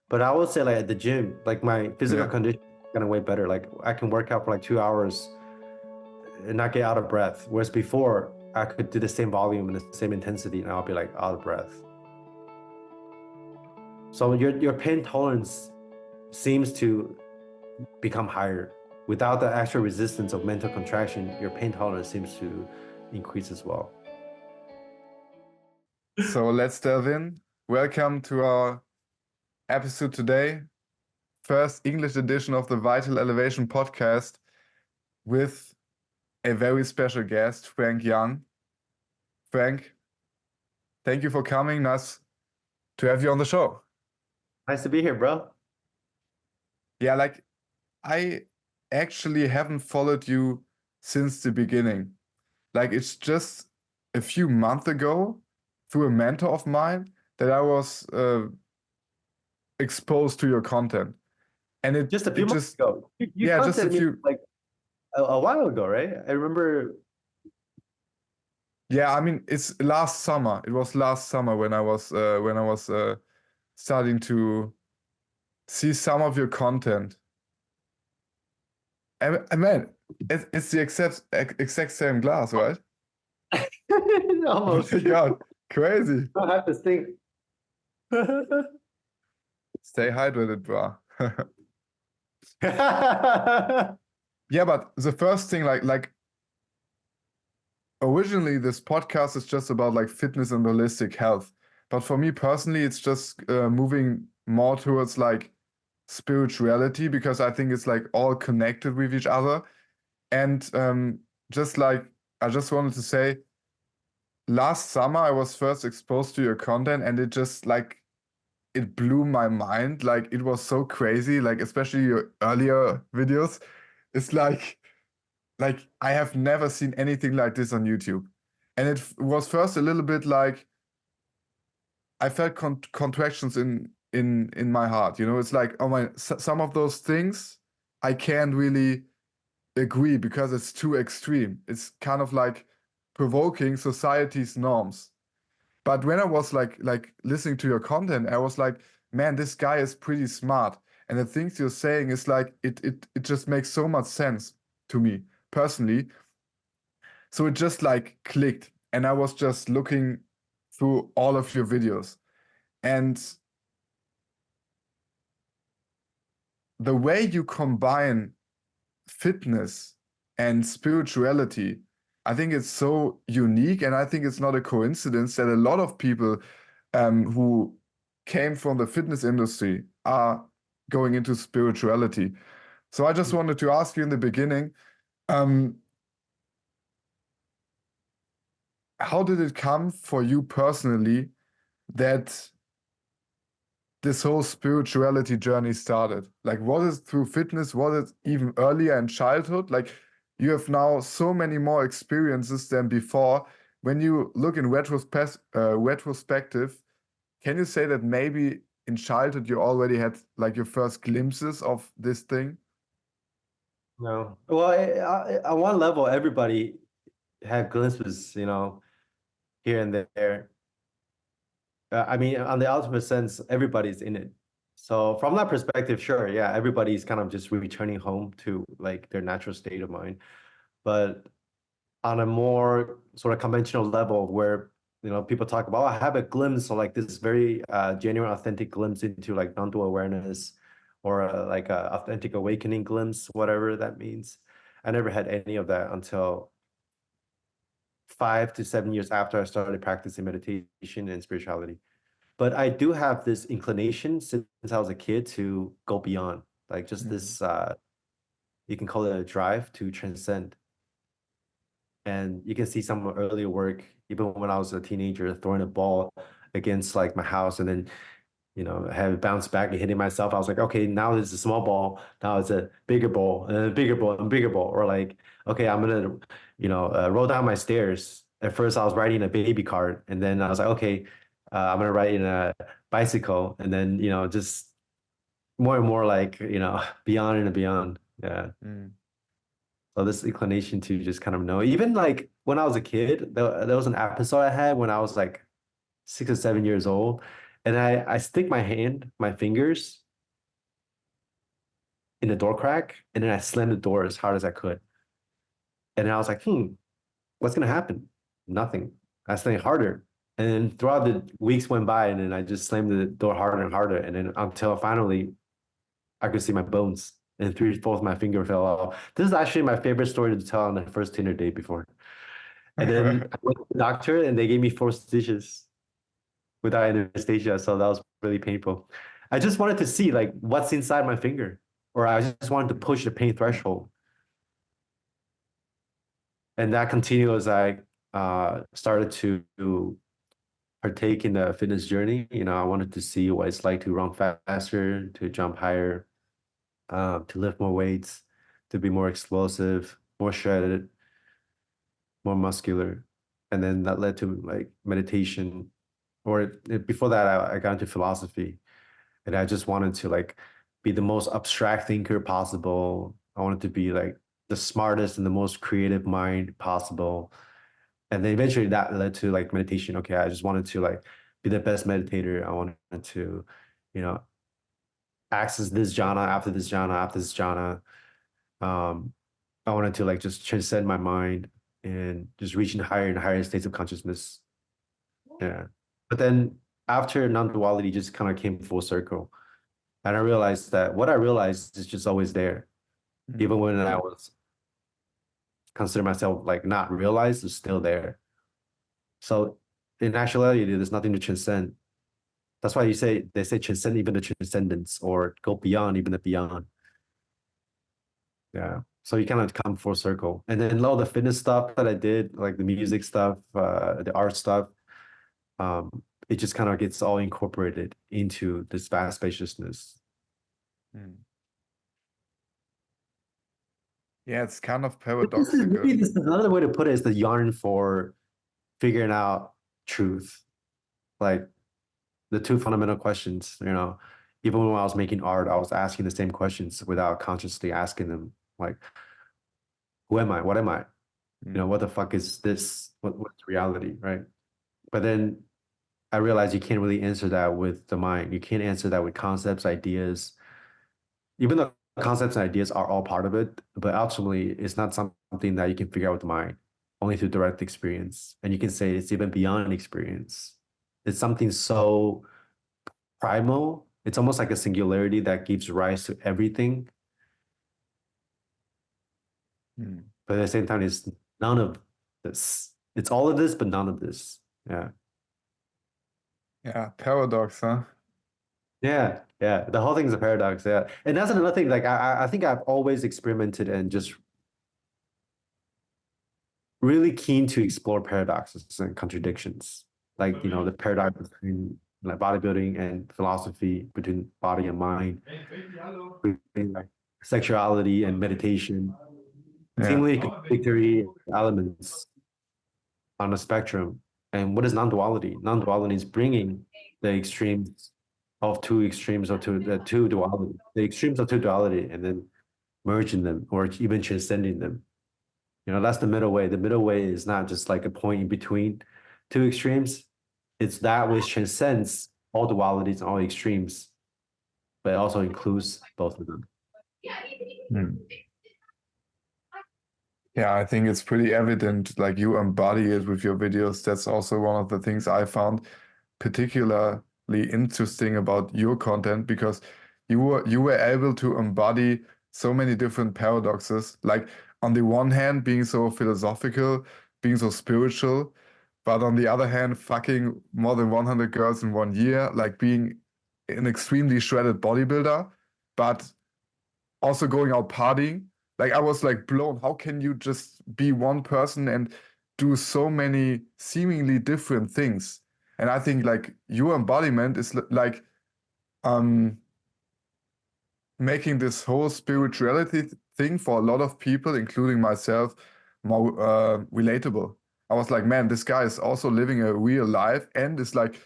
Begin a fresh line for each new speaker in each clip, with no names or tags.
But I would say like at the gym, like my physical
Yeah.
condition is kind of way better. Like I can work out for like 2 hours and not get out of breath. Whereas before I could do the same volume and the same intensity and I'll be like out of breath. So your pain tolerance seems to become higher. Without the actual resistance of mental contraction, your pain tolerance seems to increase as well.
So let's delve in. Welcome to our episode today. First English edition of the Vital Elevation podcast with a very special guest, Frank Young. Frank, thank you for coming. Nice to have you on the show.
Nice to be here, bro.
Yeah, like I actually haven't followed you since the beginning. Like it's just a few months ago through a mentor of mine that I was exposed to your content. And it
Just a few months ago. You
yeah, just a
contacted me
few.
like a while ago, right? I remember.
Yeah, I mean, it's last summer. It was last summer when I was starting to see some of your content. And man, it's the exact same glass, right?
Almost.
Oh my God, crazy.
I have to think.
Stay hydrated, bro. Yeah, but the first thing, like originally this podcast is just about like fitness and holistic health. But for me personally, it's just moving more towards like spirituality because I think it's like all connected with each other. And just like I just wanted to say, last summer I was first exposed to your content and it just like it blew my mind. Like it was so crazy, like especially your earlier videos. It's like I have never seen anything like this on YouTube. And it was first a little bit like I felt contractions in my heart. You know, it's like, oh my, some of those things I can't really agree because it's too extreme. It's kind of like provoking society's norms. But when I was like listening to your content, I was like, man, this guy is pretty smart. And the things you're saying is like it just makes so much sense to me personally. So it just like clicked. And I was just looking through all of your videos. And the way you combine fitness and spirituality, I think it's so unique. And I think it's not a coincidence that a lot of people who came from the fitness industry are going into spirituality. So I just wanted to ask you in the beginning, how did it come for you personally that this whole spirituality journey started? Like, was it through fitness? Was it even earlier in childhood? Like, you have now so many more experiences than before. When you look in retrospective, can you say that maybe in childhood you already had like your first glimpses of this thing?
No. Well, on one level, everybody had glimpses, here and there. I mean, on the ultimate sense, everybody's in it. So from that perspective, sure, yeah, everybody's kind of just returning home to like their natural state of mind. But on a more sort of conventional level where, people talk about, oh, I have a glimpse or like this very genuine, authentic glimpse into like non-dual awareness or like a authentic awakening glimpse, whatever that means. I never had any of that until 5 to 7 years after I started practicing meditation and spirituality. But I do have this inclination since I was a kid to go beyond, like just this, you can call it a drive to transcend. And you can see some of my earlier work, even when I was a teenager, throwing a ball against like my house and then, have it bounce back and hitting myself. I was like, okay, now it's a small ball. Now it's a bigger ball and a bigger ball and bigger ball. Or like, okay, I'm going to, roll down my stairs. At first I was riding a baby cart and then I was like, okay, I'm going to ride in a bicycle. And then, just more and more like, beyond and beyond. Yeah. So this inclination to just kind of know, even like when I was a kid, there was an episode I had when I was like 6 or 7 years old, And I stick my fingers in the door crack, and then I slam the door as hard as I could. And then I was like, what's gonna happen? Nothing. I slammed harder. And then throughout the weeks went by, and then I just slammed the door harder and harder. And then until finally I could see my bones and 3/4 of my finger fell off. This is actually my favorite story to tell on the first Tinder date before. And then I went to the doctor and they gave me 4 stitches without anesthesia. So that was really painful. I just wanted to see like what's inside my finger, or I just wanted to push the pain threshold. And that continued as I started to partake in the fitness journey. You know, I wanted to see what it's like to run faster, to jump higher, to lift more weights, to be more explosive, more shredded, more muscular. And then that led to like meditation. Before that, I got into philosophy, and I just wanted to like be the most abstract thinker possible. I wanted to be like the smartest and the most creative mind possible. And then eventually that led to like meditation. Okay, I just wanted to like be the best meditator. I wanted to, you know, access this jhana after this jhana after this jhana. I wanted to like just transcend my mind and just reaching higher and higher states of consciousness. Yeah. But then after non-duality just kind of came full circle. And I realized that what I realized is just always there. Even when I was consider myself like not realized, it's still there. So in actuality, there's nothing to transcend. That's why they say transcend even the transcendence, or go beyond even the beyond. Yeah. So you kind of come full circle. And then a lot of the fitness stuff that I did, like the music stuff, the art stuff, it just kind of gets all incorporated into this vast spaciousness.
Yeah, it's kind of
This
paradoxical.
is another way to put it is the yarn for figuring out truth. Like the 2 fundamental questions, you know, even when I was making art, I was asking the same questions without consciously asking them, like, who am I? What am I? You know, what the fuck is this? What's reality, right? But then I realized you can't really answer that with the mind. You can't answer that with concepts, ideas. Even though concepts and ideas are all part of it, but ultimately it's not something that you can figure out with the mind, only through direct experience. And you can say it's even beyond experience. It's something so primal. It's almost like a singularity that gives rise to everything. But at the same time, it's none of this. It's all of this, but none of this. Yeah.
Yeah, paradox, huh?
Yeah. Yeah. The whole thing is a paradox. Yeah. And that's another thing. Like I think I've always experimented and just really keen to explore paradoxes and contradictions. Like, you know, the paradox between like bodybuilding and philosophy, between body and mind, between like sexuality and meditation, seemingly contradictory elements on a spectrum. And what is non-duality? Non-duality is bringing the extremes of two extremes of two duality, the extremes of two duality, and then merging them or even transcending them. You know, that's the middle way. The middle way is not just like a point in between 2 extremes. It's that which transcends all dualities and all extremes, but it also includes both of them.
Yeah, I think it's pretty evident, like you embody it with your videos. That's also one of the things I found particularly interesting about your content, because you were able to embody so many different paradoxes. Like on the one hand, being so philosophical, being so spiritual, but on the other hand, fucking more than 100 girls in 1 year, like being an extremely shredded bodybuilder, but also going out partying. Like I was like blown. How can you just be one person and do so many seemingly different things? And I think like your embodiment is like making this whole spirituality thing for a lot of people, including myself, more relatable. I was like, man, this guy is also living a real life and is like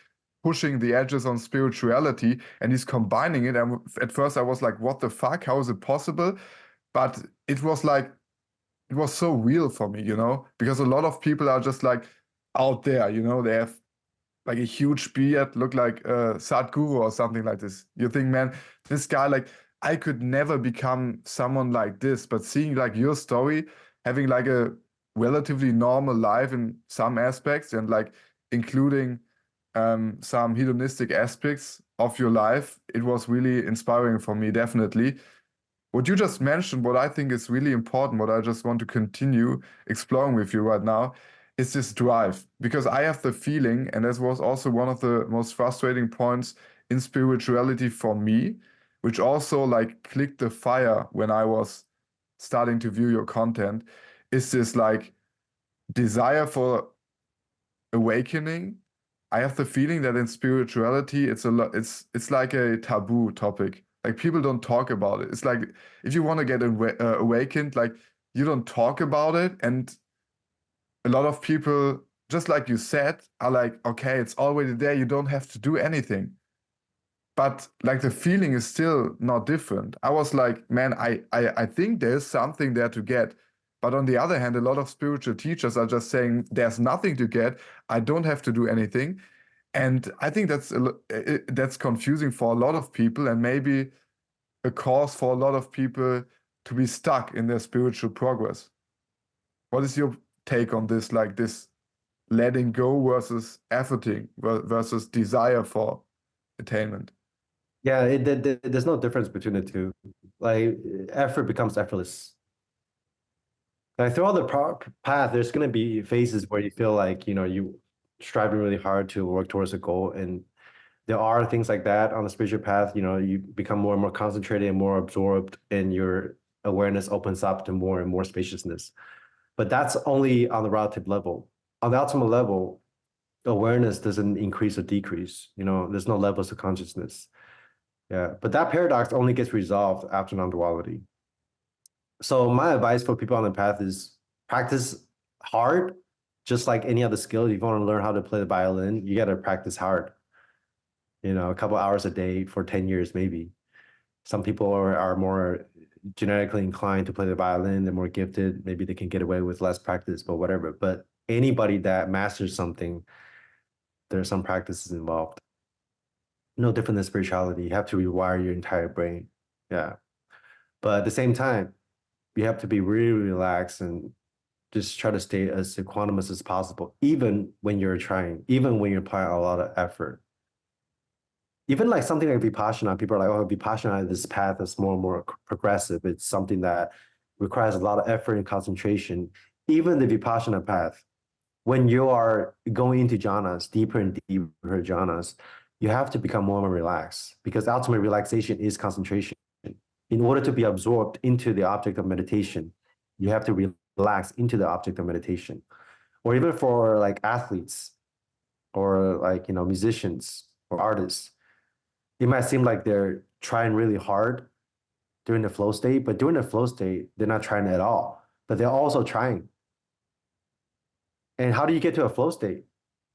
pushing the edges on spirituality, and he's combining it. And at first I was like, what the fuck? How is it possible? But it was like, it was so real for me, you know, because a lot of people are just like out there, you know, they have like a huge beard, look like Sadhguru or something like this. You think, man, this guy, like, I could never become someone like this. But seeing like your story, having like a relatively normal life in some aspects and like including some hedonistic aspects of your life, it was really inspiring for me, definitely. What you just mentioned, what I think is really important, what I just want to continue exploring with you right now, is this drive. Because I have the feeling, and this was also one of the most frustrating points in spirituality for me, which also like clicked the fire when I was starting to view your content, is this like desire for awakening. I have the feeling that in spirituality, it's like a taboo topic. Like people don't talk about it. It's like if you want to get awakened, like you don't talk about it, and a lot of people, just like you said, are like, okay, it's already there. You don't have to do anything. But like the feeling is still not different. I was like, man, I think there's something there to get. But on the other hand, a lot of spiritual teachers are just saying there's nothing to get. I don't have to do anything. And I think that's confusing for a lot of people, and maybe a cause for a lot of people to be stuck in their spiritual progress. What is your take on this? Like this letting go versus efforting versus desire for attainment?
Yeah, there's no difference between the two. Like effort becomes effortless. Like throughout the path, there's going to be phases where you feel like, you striving really hard to work towards a goal. And there are things like that on the spiritual path. You become more and more concentrated and more absorbed, and your awareness opens up to more and more spaciousness. But that's only on the relative level. On the ultimate level, awareness doesn't increase or decrease. There's no levels of consciousness. Yeah, but that paradox only gets resolved after non-duality. So my advice for people on the path is practice hard, just like any other skill. If you want to learn how to play the violin, you got to practice hard. A couple hours a day for 10 years, maybe. Some people are more genetically inclined to play the violin. They're more gifted. Maybe they can get away with less practice, but whatever. But anybody that masters something, there's some practices involved. No different than spirituality. You have to rewire your entire brain. Yeah. But at the same time, you have to be really relaxed and just try to stay as equanimous as possible, even when you're trying, even when you're applying a lot of effort. Even like something like Vipassana, people are like, oh, Vipassana, this path is more and more progressive. It's something that requires a lot of effort and concentration. Even the Vipassana path, when you are going into jhanas, deeper and deeper jhanas, you have to become more and more relaxed, because ultimate relaxation is concentration. In order to be absorbed into the object of meditation, you have to relax into the object of meditation. Or even for like athletes or like, musicians or artists, it might seem like they're trying really hard during the flow state, but during the flow state, they're not trying at all, but they're also trying. And how do you get to a flow state?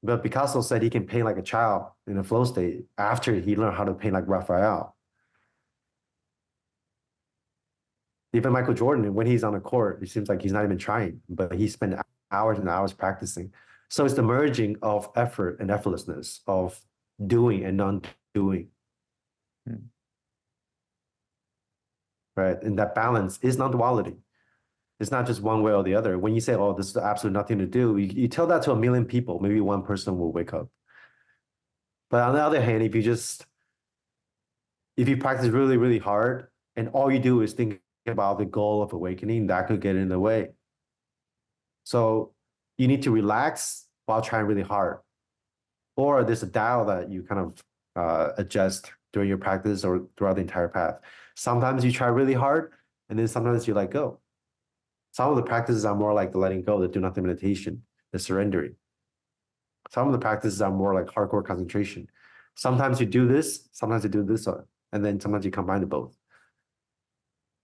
But Picasso said he can paint like a child in a flow state after he learned how to paint like Raphael. Even Michael Jordan, when he's on the court, it seems like he's not even trying, but he spent hours and hours practicing. So it's the merging of effort and effortlessness, of doing and non-doing. Right? And that balance is non-duality. It's not just one way or the other. When you say, oh, this is absolutely nothing to do, you tell that to 1 million people, maybe one person will wake up. But on the other hand, if you practice really, really hard and all you do is think about the goal of awakening, that could get in the way. So you need to relax while trying really hard. Or there's a dial that you kind of adjust during your practice or throughout the entire path. Sometimes you try really hard, and then sometimes you let go. Some of the practices are more like the letting go, the do nothing meditation, the surrendering. Some of the practices are more like hardcore concentration. Sometimes you do this, sometimes you do this, and then sometimes you combine the both.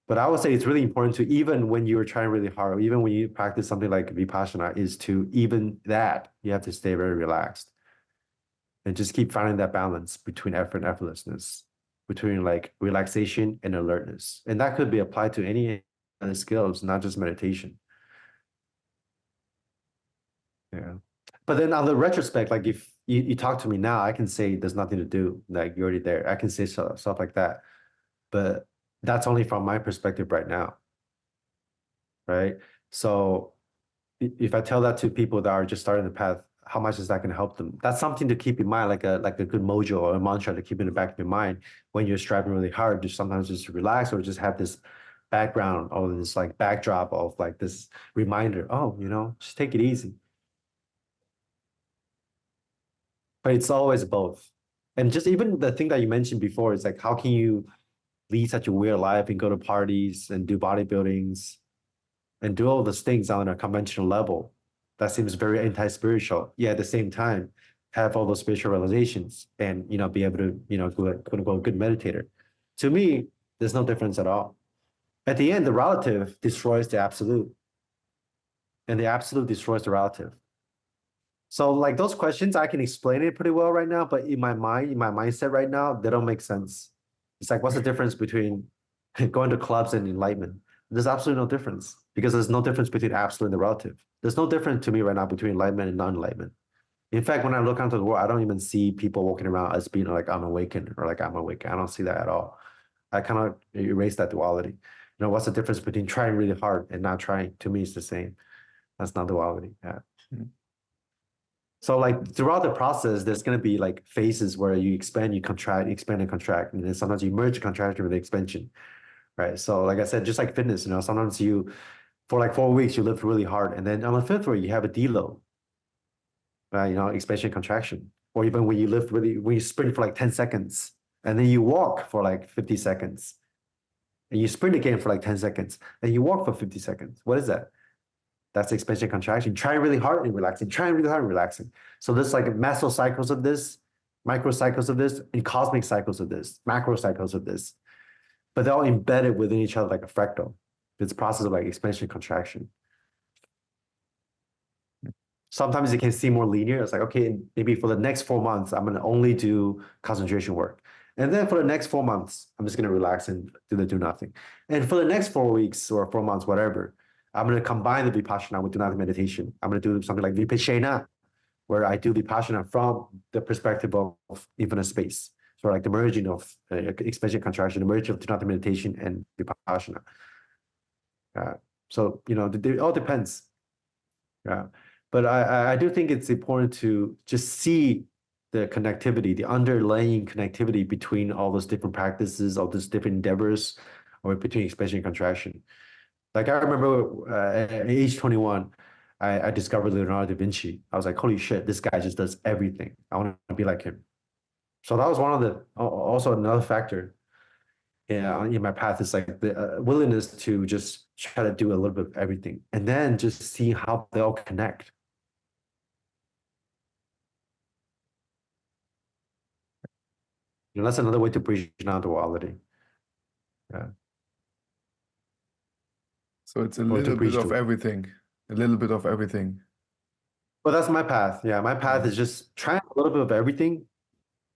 But I would say it's really important to, even when you're trying really hard, or even when you practice something like Vipassana, is to, even that, you have to stay very relaxed. And just keep finding that balance between effort and effortlessness, between like relaxation and alertness. And that could be applied to any other skills, not just meditation. Yeah. But then on the retrospect, like if you talk to me now, I can say there's nothing to do. Like you're already there. I can say stuff like that. But that's only from my perspective right now. Right. So if I tell that to people that are just starting the path, how much is that going to help them? That's something to keep in mind, like a good mojo or a mantra to keep in the back of your mind when you're striving really hard. Just sometimes just relax or just have this background or this like backdrop of like this reminder. Oh, just take it easy. But it's always both. And just even the thing that you mentioned before is like, how can you lead such a weird life and go to parties and do bodybuildings and do all those things on a conventional level? That seems very anti-spiritual. Yeah, at the same time, have all those spiritual realizations and be able to, quote unquote, good meditator. To me, there's no difference at all. At the end, the relative destroys the absolute, and the absolute destroys the relative. So like those questions, I can explain it pretty well right now, but in my mind, in my mindset right now, they don't make sense. It's like, what's the difference between going to clubs and enlightenment? There's absolutely no difference because there's no difference between absolute and the relative. There's no difference to me right now between enlightenment and non-enlightenment. In fact, when I look onto the world, I don't even see people walking around as being like, I'm awakened or like I'm awake. I don't see that at all. I kind of erase that duality. What's the difference between trying really hard and not trying? To me, it's the same. That's not duality. Yeah. Mm-hmm. So like throughout the process, there's going to be like phases where you expand, you contract, expand and contract. And then sometimes you merge the contraction with the expansion, right? So like I said, just like fitness, sometimes for like 4 weeks, you lift really hard. And then on the fifth week, you have a deload, right? Expansion, contraction. Or even when you sprint for like 10 seconds and then you walk for like 50 seconds and you sprint again for like 10 seconds and you walk for 50 seconds. What is that? That's expansion, contraction. Trying really hard and relaxing, trying really hard and relaxing. So there's like meso cycles of this, micro cycles of this, and cosmic cycles of this, macro cycles of this. But they're all embedded within each other like a fractal. It's a process of like expansion, contraction. Sometimes it can seem more linear. It's like, okay, maybe for the next 4 months, I'm going to only do concentration work. And then for the next 4 months, I'm just going to relax and do nothing. And for the next 4 weeks or 4 months, whatever, I'm going to combine the Vipassana with do nothing meditation. I'm going to do something like Vipassana, where I do Vipassana from the perspective of infinite space. So like the merging of expansion, contraction, the merging of do nothing meditation and Vipassana. So, it all depends. Yeah. But I do think it's important to just see the connectivity, the underlying connectivity between all those different practices, all those different endeavors, or between expansion and contraction. Like I remember at age 21, I discovered Leonardo da Vinci. I was like, holy shit, this guy just does everything. I want to be like him. So that was also another factor in my path is like the willingness to just try to do a little bit of everything and then just see how they all connect. That's another way to bridge down duality. Yeah.
So it's a little bit of everything. A little bit of everything.
Well, that's my path. Yeah, my path is just trying a little bit of everything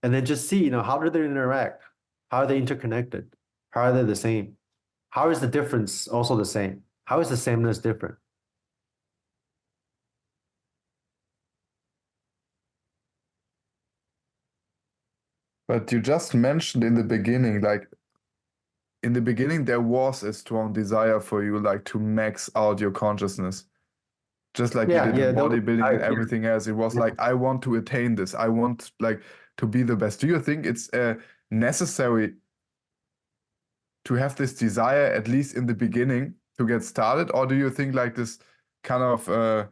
and then just see, how do they interact? How are they interconnected? How are they the same? How is the difference also the same? How is the sameness different?
But you just mentioned in the beginning, like in the beginning, there was a strong desire for you, like to max out your consciousness. Just like you did in bodybuilding and everything else. It was like, I want to attain this. I want like to be the best. Do you think it's necessary to have this desire, at least in the beginning, to get started? Or do you think like this kind of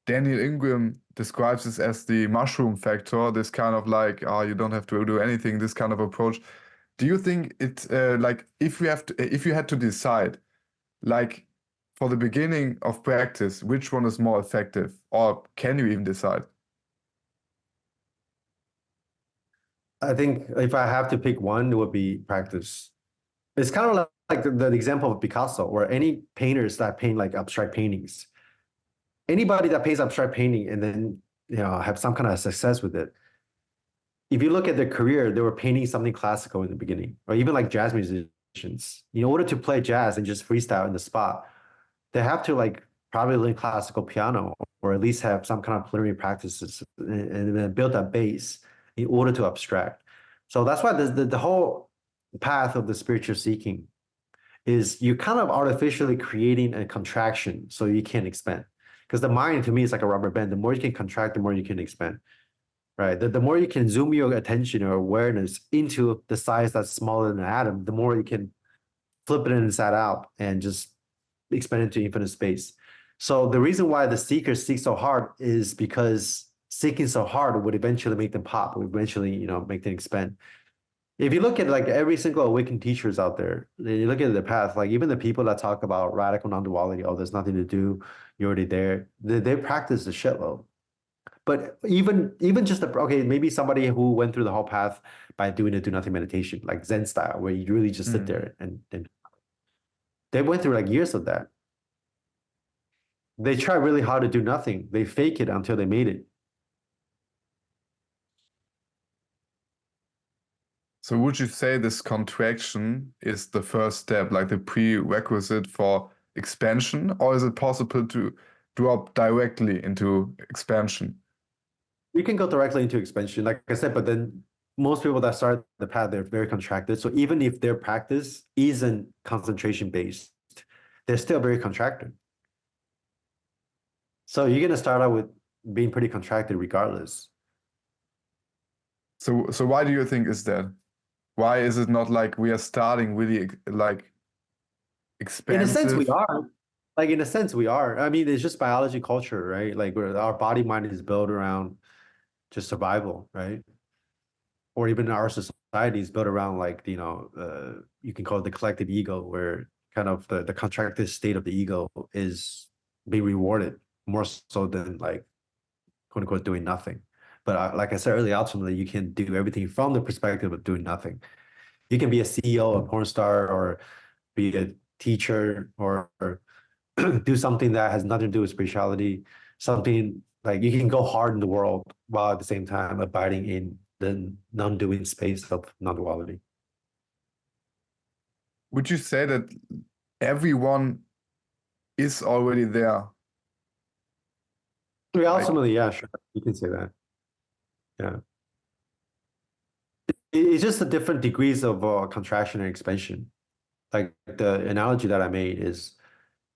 Daniel Ingram describes this as the mushroom factor, this kind of like, you don't have to do anything, this kind of approach. Do you think it's like if you had to decide, like for the beginning of practice, which one is more effective, or can you even decide?
I think if I have to pick one, it would be practice. It's kind of like the example of Picasso, or any painters that paint like abstract paintings. Anybody that paints abstract painting and then have some kind of success with it, if you look at their career, they were painting something classical in the beginning, or even like jazz musicians. In order to play jazz and just freestyle in the spot, they have to like probably learn classical piano, or at least have some kind of preliminary practices and then build that base in order to abstract. So that's why the whole path of the spiritual seeking is you're kind of artificially creating a contraction so you can expand. Because the mind to me is like a rubber band. The more you can contract, the more you can expand. Right. The more you can zoom your attention or awareness into the size that's smaller than an atom, the more you can flip it inside out and just expand into infinite space. So the reason why the seekers seek so hard is because seeking so hard would eventually make them pop, would eventually, make them expand. If you look at like every single awakened teachers out there, you look at the path, like even the people that talk about radical non-duality, oh, there's nothing to do, you're already there. They practice the shitload. But even just maybe somebody who went through the whole path by doing a do nothing meditation, like Zen style, where you really just sit there and they went through like years of that. They try really hard to do nothing. They fake it until they made it.
So would you say this contraction is the first step, like the prerequisite for expansion, or is it possible to drop directly into expansion?
You can go directly into expansion, like I said, but then most people that start the path, they're very contracted. So even if their practice isn't concentration based, they're still very contracted. So you're gonna start out with being pretty contracted regardless.
So why do you think is that? Why is it not like we are starting really like expansive?
In a sense, we are. Like in a sense, we are. I mean, it's just biology, culture, right? Like our body mind is built around just survival, right? Or even our society is built around like, you can call it the collective ego, where kind of the contracted state of the ego is being rewarded more so than like, quote unquote, doing nothing. But like I said earlier, ultimately, you can do everything from the perspective of doing nothing. You can be a CEO, a porn star, or be a teacher, or do something that has nothing to do with spirituality, something like you can go hard in the world while at the same time abiding in the non-doing space of non-duality.
Would you say that everyone is already there?
Yeah, ultimately, yeah, sure. You can say that. Yeah. It's just the different degrees of contraction and expansion. Like the analogy that I made is,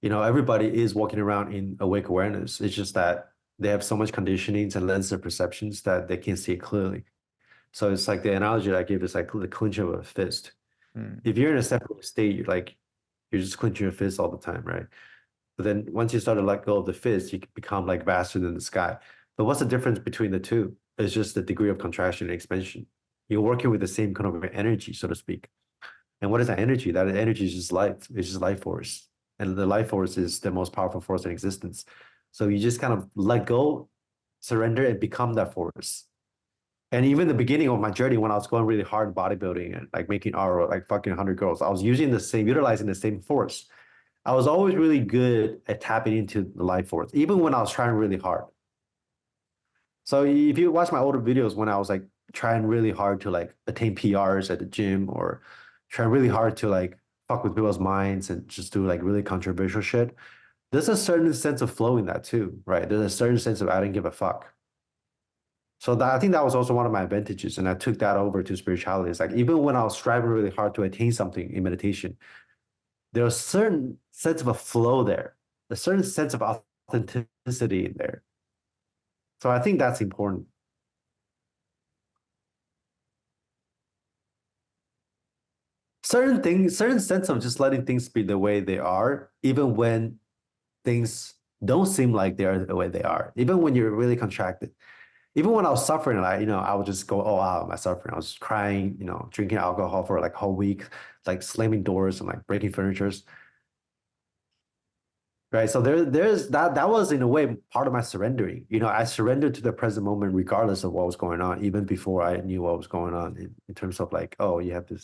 everybody is walking around in awake awareness. It's just that they have so much conditionings and lens of perceptions that they can't see it clearly. So it's like the analogy that I give is like the clinch of a fist. If you're in a separate state, you're just clenching your fist all the time, right? But then once you start to let go of the fist, you become like vaster than the sky. But what's the difference between the two? It's just the degree of contraction and expansion. You're working with the same kind of energy, so to speak. And what is that energy? That energy is just life. It's just life force. And the life force is the most powerful force in existence. So you just kind of let go, surrender, and become that force. And even the beginning of my journey, when I was going really hard bodybuilding and like making RO, like fucking 100 girls, I was utilizing the same force. I was always really good at tapping into the life force, even when I was trying really hard. So if you watch my older videos when I was like trying really hard to like attain PRs at the gym, or trying really hard to like fuck with people's minds and just do like really controversial shit, there's a certain sense of flow in that too, right? There's a certain sense of I didn't give a fuck. So I think that was also one of my advantages, and I took that over to spirituality. It's like even when I was striving really hard to attain something in meditation, there's a certain sense of a flow there, a certain sense of authenticity in there. So I think that's important. Certain sense of just letting things be the way they are, even when things don't seem like they're the way they are, even when you're really contracted. Even when I was suffering, I would just go, oh, wow, am I suffering? I was crying, drinking alcohol for like a whole week, like slamming doors and like breaking furnitures. Right. So there's that was in a way part of my surrendering. I surrendered to the present moment regardless of what was going on, even before I knew what was going on in terms of like, oh, you have to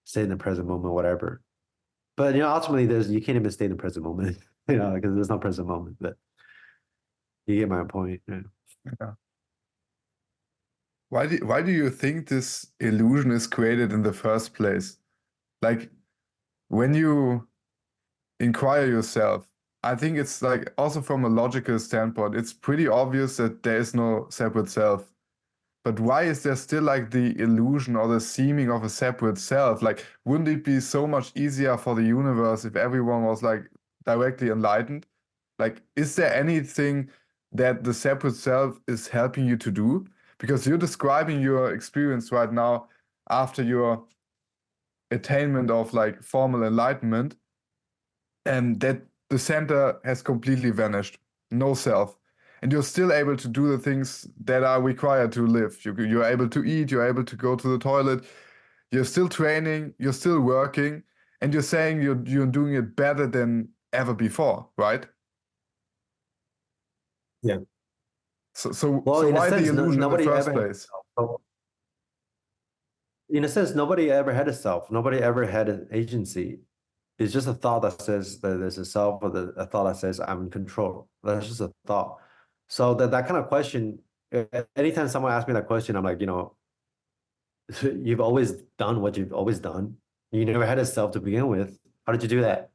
stay in the present moment, whatever. But ultimately you can't even stay in the present moment, because there's no present moment. But you get my point. Yeah.
Yeah. Why do you think this illusion is created in the first place? Like when you inquire yourself, I think it's like also from a logical standpoint, it's pretty obvious that there is no separate self. But why is there still like the illusion or the seeming of a separate self? Like, wouldn't it be so much easier for the universe if everyone was like directly enlightened? Like, is there anything that the separate self is helping you to do? Because you're describing your experience right now after your attainment of like formal enlightenment, and that the center has completely vanished, no self. And you're still able to do the things that are required to live. You're able to eat, you're able to go to the toilet, you're still training, you're still working, and you're saying you're doing it better than ever before, right?
Yeah.
So
In a
why the
sense,
illusion in the
nobody
first
ever had
place?
a self. In a sense, nobody ever had a self. Nobody ever had an agency. It's just a thought that says that there's a self, or a thought that says I'm in control. That's just a thought. So that kind of question, anytime someone asks me that question, I'm like, you've always done what you've always done. You never had a self to begin with. How did you do that?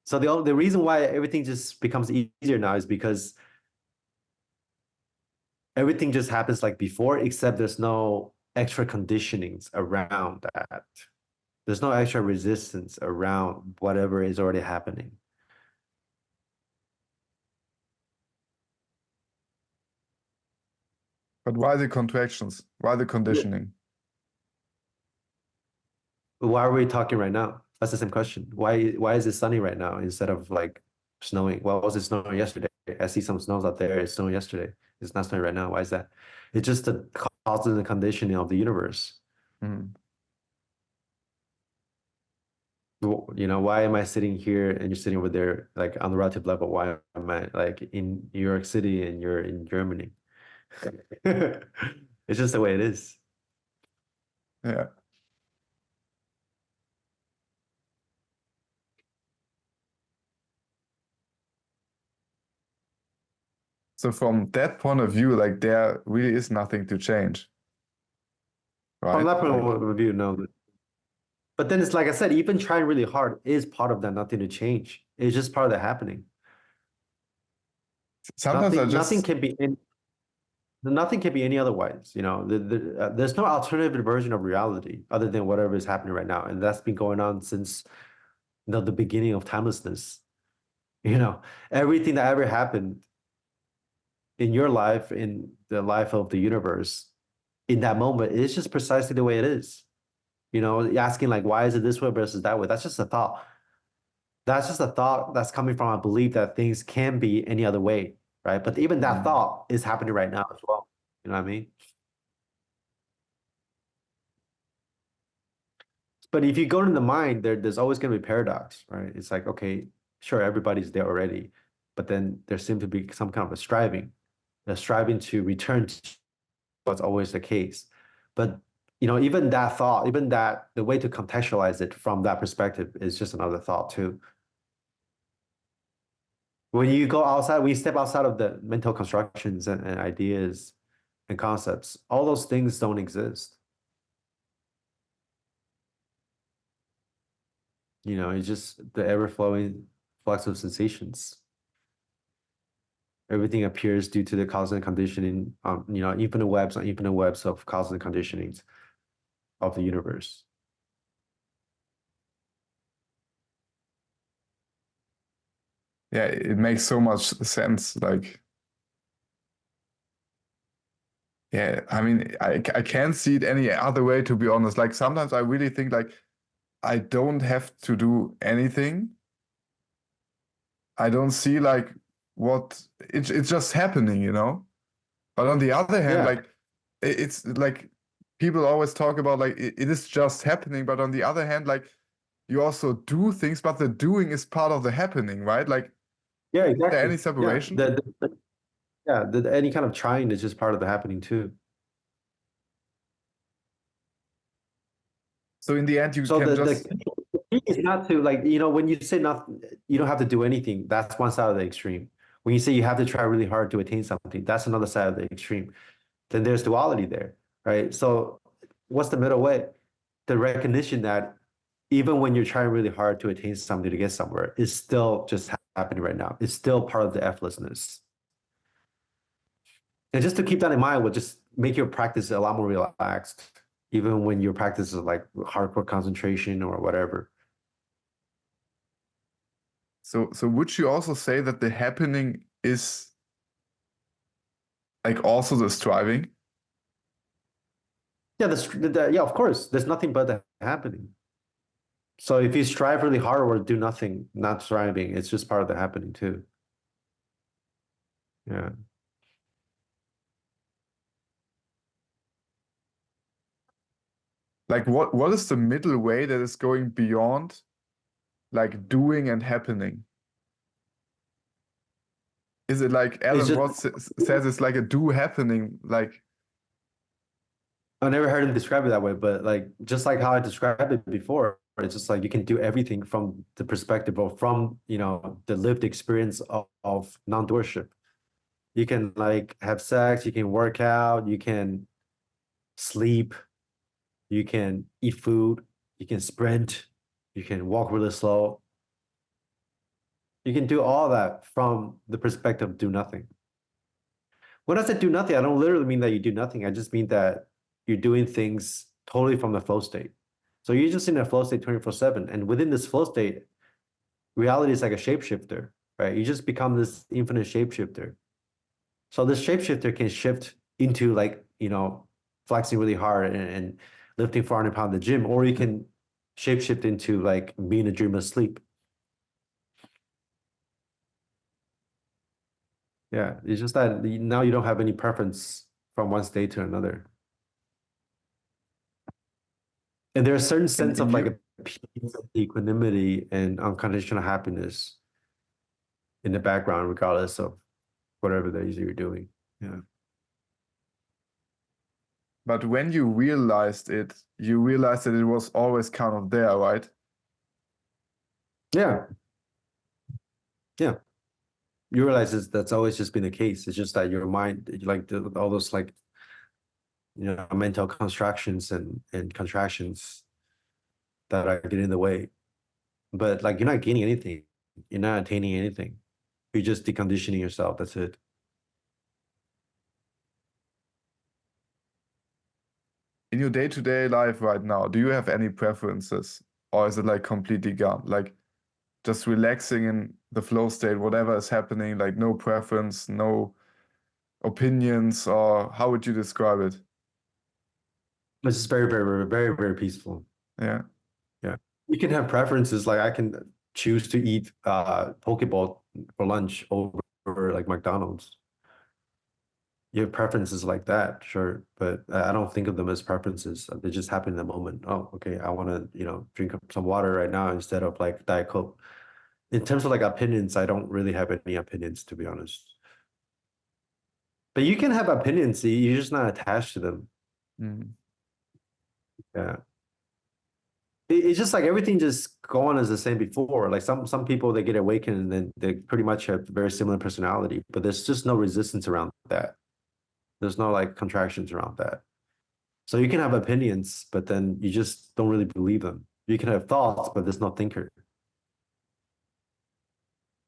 So the reason why everything just becomes easier now is because everything just happens like before, except there's no extra conditionings around that. There's no extra resistance around whatever is already happening.
But why the contractions? Why the conditioning?
Why are we talking right now? That's the same question. Why is it sunny right now instead of like snowing? Well, was it snowing yesterday? I see some snows out there. It's snowing yesterday. It's not snowing right now. Why is that? It's just the causes and conditioning of the universe.
Mm.
Why am I sitting here and you're sitting over there, like on the relative level? Why am I like in New York City and you're in Germany? It's just the way it is.
Yeah. So from that point of view, like there really is nothing to change,
From
right?
that point
Like,
of view, no. But then it's like I said, even trying really hard is part of that nothing to change. It's just part of the happening.
sometimes I
Nothing
just,
can be any otherwise. There's no alternative version of reality other than whatever is happening right now, and that's been going on since the beginning of timelessness. Everything that ever happened in your life, in the life of the universe, in that moment, it's just precisely the way it is. Asking like, why is it this way versus that way? That's just a thought. That's just a thought that's coming from a belief that things can be any other way, right? But even that thought is happening right now as well. You know what I mean? But if you go into the mind, there's always going to be paradox, right? It's like, okay, sure, everybody's there already, but then there seems to be some kind of a striving to return to what's always the case. But even that thought, even that the way to contextualize it from that perspective is just another thought too. When you step outside of the mental constructions and ideas and concepts, all those things don't exist. It's just the ever-flowing flux of sensations. Everything appears due to the cause and conditioning, infinite webs on infinite webs of cause and conditionings of the universe.
yeah, it makes so much sense. Like, yeah, I mean, I can't see it any other way, to be honest. Like, sometimes I really think like I don't have to do anything. I don't see like what it's just happening, you know? But on the other hand,
Yeah,
like it's like people always talk about like it is just happening, but on the other hand, like you also do things, but the doing is part of the happening, right? Like,
yeah,
is there
exactly.
any
Yeah,
separation?
any kind of trying is just part of the happening too.
So in the end, you
So
can
the
just
key is not to like, when you say nothing, you don't have to do anything. That's one side of the extreme. When you say you have to try really hard to attain something, that's another side of the extreme. Then there's duality there, right? So what's the middle way? The recognition that even when you're trying really hard to attain something to get somewhere, it's still just happening right now. It's still part of the effortlessness. And just to keep that in mind will just make your practice a lot more relaxed, even when your practice is like hardcore concentration or whatever.
So would you also say that the happening is like also the striving?
Yeah, yeah, of course. There's nothing but the happening. So if you strive really hard or do nothing, not striving, it's just part of the happening too. Yeah.
Like what is the middle way that is going beyond like doing and happening? Is it like
It's
Alan
just,
Watts says it's like a do happening, like
I never heard him describe it that way, but like just like how I described it before, it's just like you can do everything from the perspective or from, you know, the lived experience of non-doership. You can like have sex, you can work out, you can sleep, you can eat food, you can sprint, you can walk really slow. You can do all that from the perspective of do nothing. When I say do nothing, I don't literally mean that you do nothing. I just mean that you're doing things totally from the flow state. So you're just in a flow state 24/7. And within this flow state, reality is like a shapeshifter, right? You just become this infinite shapeshifter. So this shapeshifter can shift into like, you know, flexing really hard and lifting 400 pounds in the gym, or you can shapeshift into like being a dream asleep. Yeah, it's just that now you don't have any preference from one state to another. And there's a certain sense
and
of like
you
a peace, equanimity, and unconditional happiness in the background, regardless of whatever that is you're doing. Yeah.
but when you realized it, you realized that it was always kind of there, right?
Yeah. Yeah. You realize that's always just been the case. It's just that your mind, like all those like, you know, mental constructions and contractions that are getting in the way. But like you're not gaining anything. You're not attaining anything. You're just deconditioning yourself. That's it.
In your day-to-day life right now, do you have any preferences, or is it like completely gone? Like just relaxing in the flow state, whatever is happening, like no preference, no opinions, or how would you describe it?
It's just very, very, very, very, very peaceful.
Yeah.
Yeah. You can have preferences. Like I can choose to eat Pokeball for lunch over like McDonald's. You have preferences like that, sure, but I don't think of them as preferences. They just happen in the moment. Oh, okay, I want to, you know, drink some water right now instead of like Diet Coke. In terms of like opinions, I don't really have any opinions, to be honest. But you can have opinions, you're just not attached to them.
Mm.
Yeah. It's just like everything just go on as the same before. Like some people they get awakened and then they pretty much have very similar personality, but there's just no resistance around that. There's no like contractions around that. So you can have opinions, but then you just don't really believe them. You can have thoughts, but there's no thinker.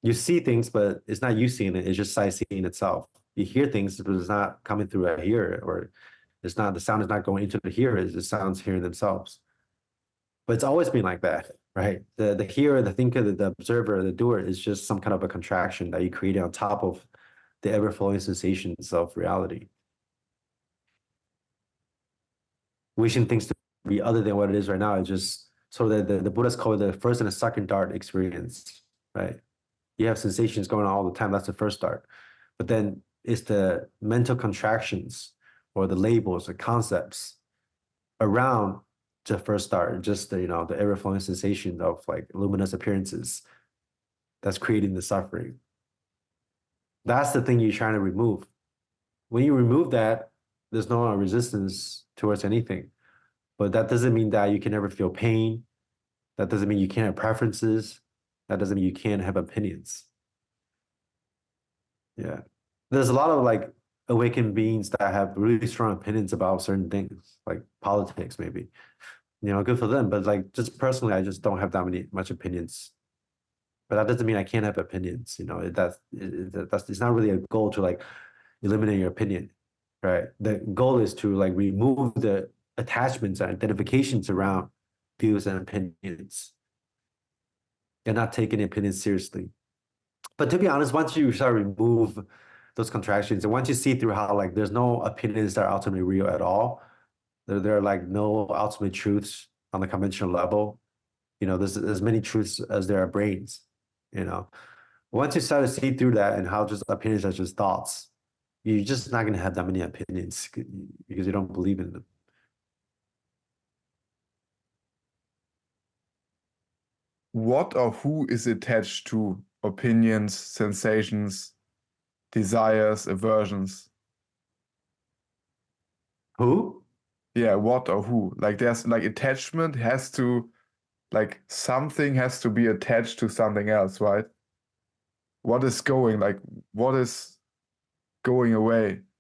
You see things, but it's not you seeing it, it's just sight seeing itself. You hear things, but it's not coming through a hearer, or it's not the sound is not going into the hearer, it's the sounds hearing themselves. But it's always been like that, right? The hearer, the thinker, the observer, the doer is just some kind of a contraction that you create on top of the ever-flowing sensations of reality. Wishing things to be other than what it is right now is just so that the Buddhists call it the first and the second dart experience, right? You have sensations going on all the time. That's the first dart. But then it's the mental contractions or the labels or concepts around the first dart, just the, you know, the ever-flowing sensation of like luminous appearances that's creating the suffering. That's the thing you're trying to remove. When you remove that, there's no resistance towards anything. But that doesn't mean that you can never feel pain. That doesn't mean you can't have preferences. That doesn't mean you can't have opinions. Yeah. There's a lot of like awakened beings that have really strong opinions about certain things, like politics, maybe. good for them. But like, just personally, I just don't have that much opinions. But that doesn't mean I can't have opinions. It's not really a goal to like eliminate your opinion, right? The goal is to like remove the attachments and identifications around views and opinions, and not take any opinions seriously. But to be honest, once you start to remove those contractions, and once you see through how like there's no opinions that are ultimately real at all, there are like no ultimate truths on the conventional level. There's as many truths as there are brains. Once you start to see through that and how just opinions are just thoughts, you're just not going to have that many opinions because you don't believe in them.
What or who is attached to opinions, sensations, desires, aversions?
Who?
Yeah, what or who? Like there's like attachment has to, like something has to be attached to something else, right? What is going away?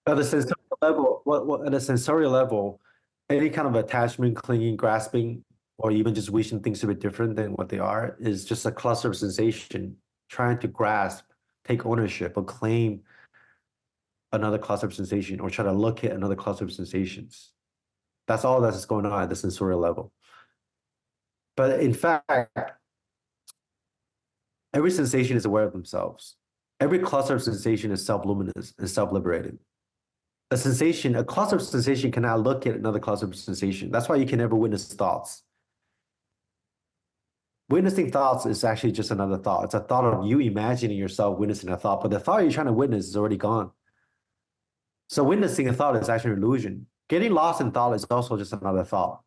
At a sensorial level, at a sensorial level, any kind of attachment, clinging, grasping, or even just wishing things to be different than what they are is just a cluster of sensation trying to grasp, take ownership, or claim another cluster of sensation, or try to look at another cluster of sensations. That's all that's going on at the sensorial level. But in fact, every sensation is aware of themselves. Every cluster of sensation is self-luminous and self-liberating. A cluster of sensation cannot look at another cluster of sensation. That's why you can never witness thoughts. Witnessing thoughts is actually just another thought. It's a thought of you imagining yourself witnessing a thought, but the thought you're trying to witness is already gone. So witnessing a thought is actually an illusion. Getting lost in thought is also just another thought.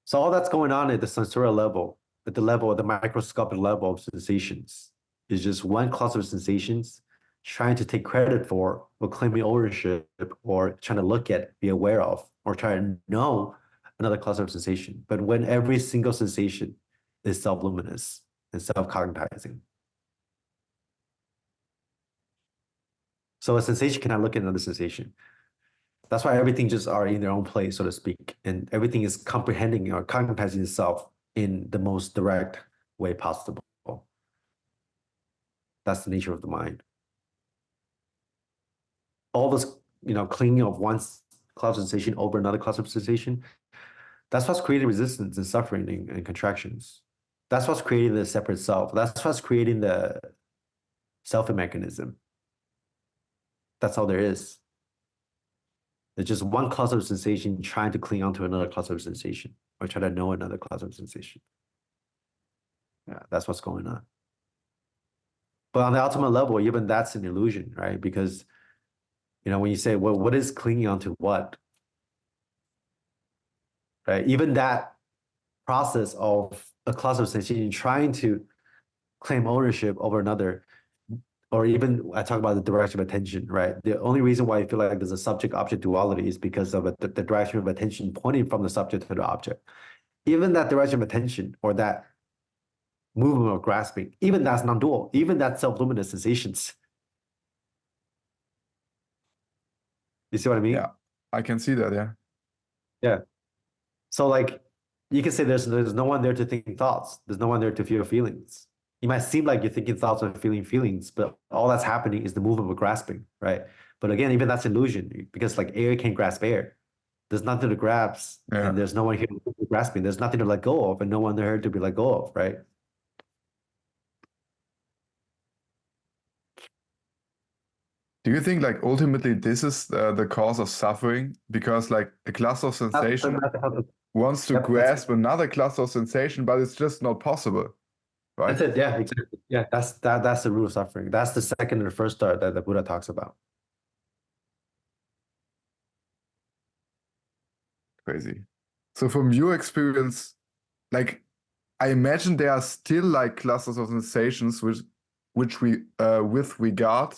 So all that's going on at the sensorial level, at the microscopic level of sensations, is just one cluster of sensations trying to take credit for, or claiming ownership, or trying to look at, be aware of, or try to know another cluster of sensation. But when every single sensation is self-luminous and self-cognizing. So a sensation cannot look at another sensation. That's why everything just are in their own place, so to speak. And everything is comprehending or cognizing itself in the most direct way possible. That's the nature of the mind. All this, clinging of one cluster of sensation over another cluster of sensation, that's what's creating resistance and suffering and contractions. That's what's creating the separate self. That's what's creating the selfing mechanism. That's all there is. There's just one cluster of sensation trying to cling onto another cluster of sensation, or try to know another cluster of sensation. Yeah, that's what's going on. But on the ultimate level, even that's an illusion, right? Because, when you say, well, what is clinging onto what? Right? Even that process of a cluster of sensation trying to claim ownership over another, or even I talk about the direction of attention, right? The only reason why I feel like there's a subject-object duality is because of the direction of attention pointing from the subject to the object. Even that direction of attention, or that movement of grasping, even that's non-dual, even that's self-luminous sensations. You see what I mean?
Yeah, I can see that, yeah.
Yeah. So like, you can say there's no one there to think thoughts. There's no one there to feel feelings. It might seem like you're thinking thoughts and feeling feelings, but all that's happening is the movement of grasping, right? But again, even that's illusion, because like air can't grasp air. There's nothing to grasp,
Yeah.
and there's no one here grasping. There's nothing to let go of, and no one there to be let go of, right?
Do you think like ultimately this is the cause of suffering? Because like a cluster of sensation wants to grasp another cluster of sensation, but it's just not possible, right?
That's it. Yeah, exactly. Yeah, that's the root of suffering. That's the second and the first start that the Buddha talks about.
Crazy. So from your experience, like I imagine there are still like clusters of sensations which we with regard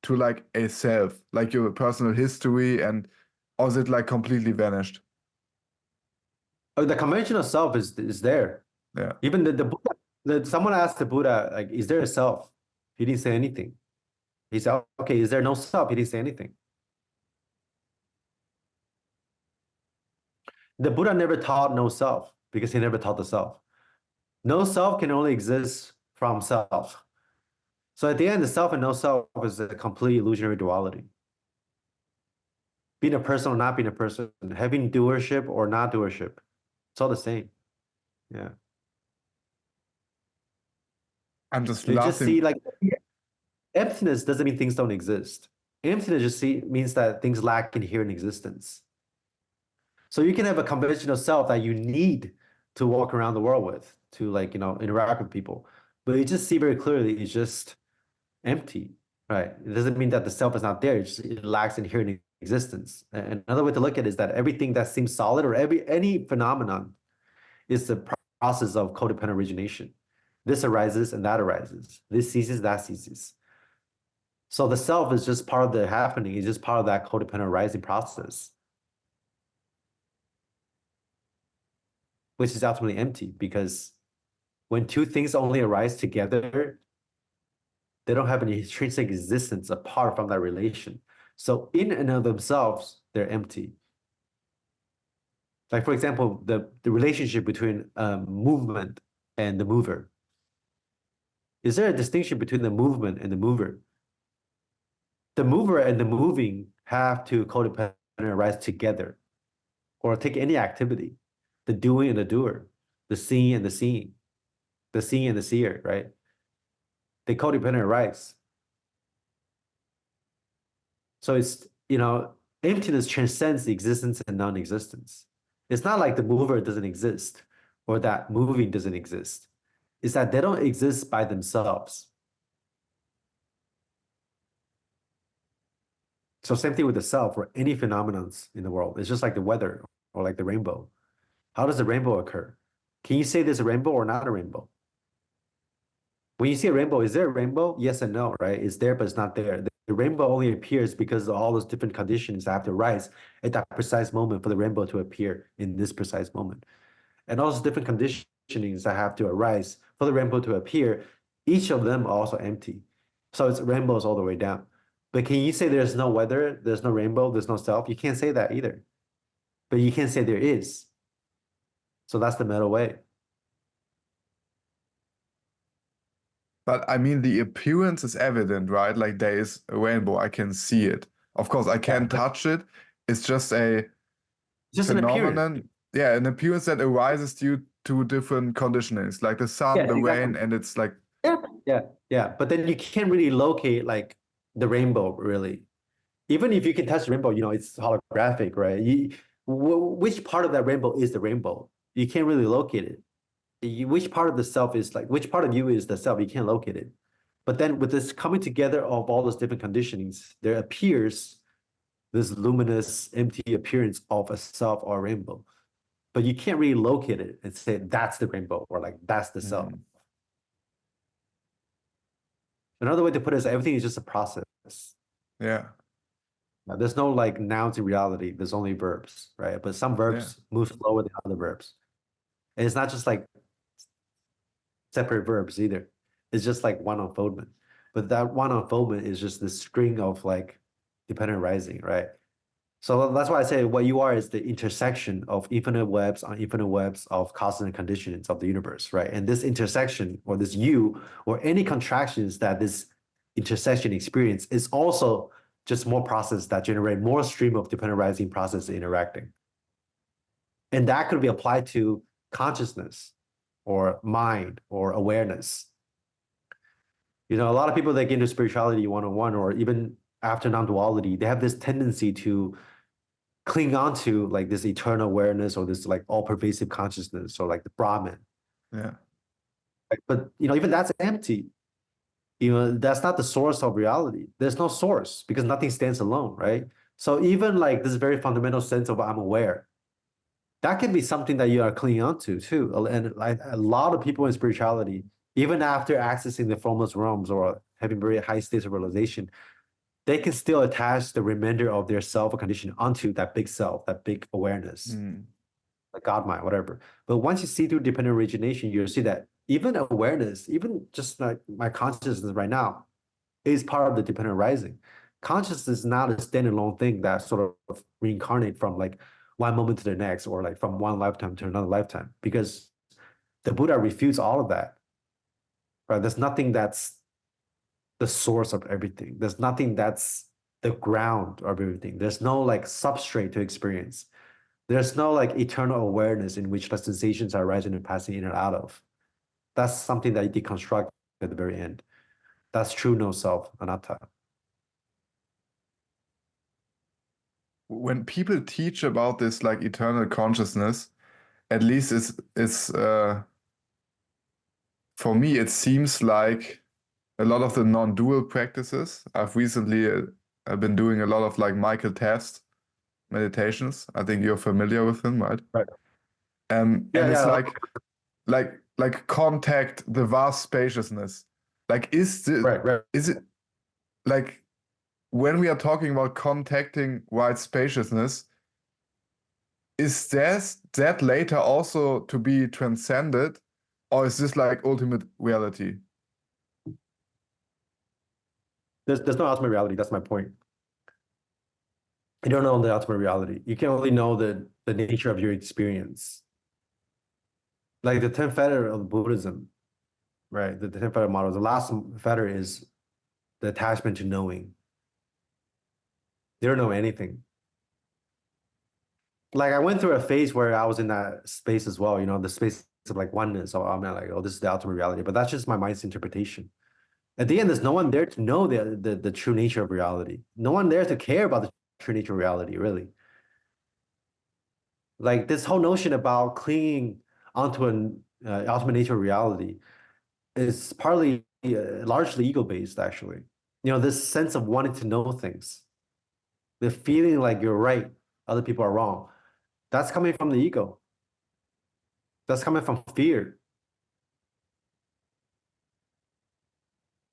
to like a self, like your personal history, and or is it like completely vanished?
Oh, the conventional self is there.
Yeah.
Even the Buddha, someone asked the Buddha, like, is there a self? He didn't say anything. He said, okay, is there no self? He didn't say anything. The Buddha never taught no self because he never taught the self. No self can only exist from self. So at the end, the self and no self is a complete illusionary duality. Being a person or not being a person, having doership or not doership, it's all the same. Yeah.
I'm just
You just see
laughing.
like emptiness doesn't mean things don't exist. Emptiness means that things lack inherent existence. So you can have a conventional self that you need to walk around the world with, to like, interact with people. But you just see very clearly it's just empty, right? It doesn't mean that the self is not there. It lacks inherent existence. And another way to look at it is that everything that seems solid or any phenomenon is the process of codependent origination. This arises and that arises. This ceases, that ceases. So the self is just part of the happening. It's just part of that codependent arising process, which is ultimately empty, because when two things only arise together, they don't have any intrinsic existence apart from that relation. So in and of themselves, they're empty. Like, for example, the relationship between movement and the mover. Is there a distinction between the movement and the mover? The mover and the moving have to codependent arise together, or take any activity, the doing and the doer, the seeing and the seeing, the seeing and the seer, right? They codependent arise. So it's, emptiness transcends the existence and non-existence. It's not like the mover doesn't exist or that moving doesn't exist. It's that they don't exist by themselves. So same thing with the self or any phenomenons in the world. It's just like the weather or like the rainbow. How does the rainbow occur? Can you say there's a rainbow or not a rainbow? When you see a rainbow, is there a rainbow? Yes and no, right? It's there, but it's not there. The rainbow only appears because of all those different conditions that have to arise at that precise moment for the rainbow to appear in this precise moment. And all those different conditionings that have to arise for the rainbow to appear, each of them are also empty. So it's rainbows all the way down. But can you say there's no weather, there's no rainbow, there's no self? You can't say that either. But you can't say there is. So that's the middle way.
But I mean, the appearance is evident, right? Like there is a rainbow, I can see it. Of course, I can't touch it. It's just a
just an appearance.
phenomenon. Yeah, an appearance that arises due to different conditionings, like the sun,
Yeah,
the rain,
exactly.
and it's like,
Yeah. But then you can't really locate like the rainbow, really. Even if you can touch the rainbow, it's holographic, right? Which part of that rainbow is the rainbow? You can't really locate it. Which part of the self is like, which part of you is the self? You can't locate it. But then with this coming together of all those different conditionings, there appears this luminous, empty appearance of a self or a rainbow. But you can't really locate it and say that's the rainbow or like that's the self. Another way to put it is everything is just a process.
yeah.
Now, there's no like nouns in reality. There's only verbs, right? But some verbs move slower than other verbs. And it's not just like separate verbs either. It's just like one unfoldment. But that one unfoldment is just the string of like dependent arising, right? So that's why I say what you are is the intersection of infinite webs on infinite webs of causes and conditions of the universe, right? And this intersection or this you or any contractions that this intersection experience is also just more processes that generate more stream of dependent arising processes interacting. And that could be applied to consciousness or mind or awareness. A lot of people that get into spirituality 101 or even after non-duality, they have this tendency to cling on to like this eternal awareness or this like all-pervasive consciousness or like the Brahman.
Yeah.
But even that's empty. That's not the source of reality. There's no source because nothing stands alone, right? So even like this very fundamental sense of I'm aware, that can be something that you are clinging on to too. And like a lot of people in spirituality, even after accessing the formless realms or having very high states of realization, they can still attach the remainder of their self or condition onto that big self, that big awareness, like God mind, whatever. But once you see through dependent origination, you'll see that even awareness, even just like my consciousness right now, is part of the dependent arising. Consciousness is not a standalone thing that sort of reincarnate from like one moment to the next, or like from one lifetime to another lifetime, because the Buddha refutes all of that, right? There's nothing that's the source of everything. There's nothing that's the ground of everything. There's no like substrate to experience. There's no like eternal awareness in which the sensations are rising and passing in and out of. That's something that you deconstruct at the very end. That's true no self, anatta.
When people teach about this like eternal consciousness, at least it's for me, it seems like a lot of the non-dual practices. I've recently been doing a lot of like Michael Test meditations. I think you're familiar with him, right?
Right.
And
Yeah,
it's
yeah.
like contact the vast spaciousness. Like is it like when we are talking about contacting wide spaciousness, is that later also to be transcended, or is this like ultimate reality?
There's no ultimate reality. That's my point. You don't know the ultimate reality. You can only know the nature of your experience. Like the 10th fetter of Buddhism, right? The 10th fetter model, the last fetter is the attachment to knowing. They don't know anything. Like I went through a phase where I was in that space as well, the space of like oneness. So I'm not like, oh, this is the ultimate reality. But that's just my mind's interpretation. At the end, there's no one there to know the true nature of reality. No one there to care about the true nature of reality, really. Like this whole notion about clinging onto an ultimate nature of reality is partly largely ego-based, actually. This sense of wanting to know things, the feeling like you're right, other people are wrong. That's coming from the ego. That's coming from fear.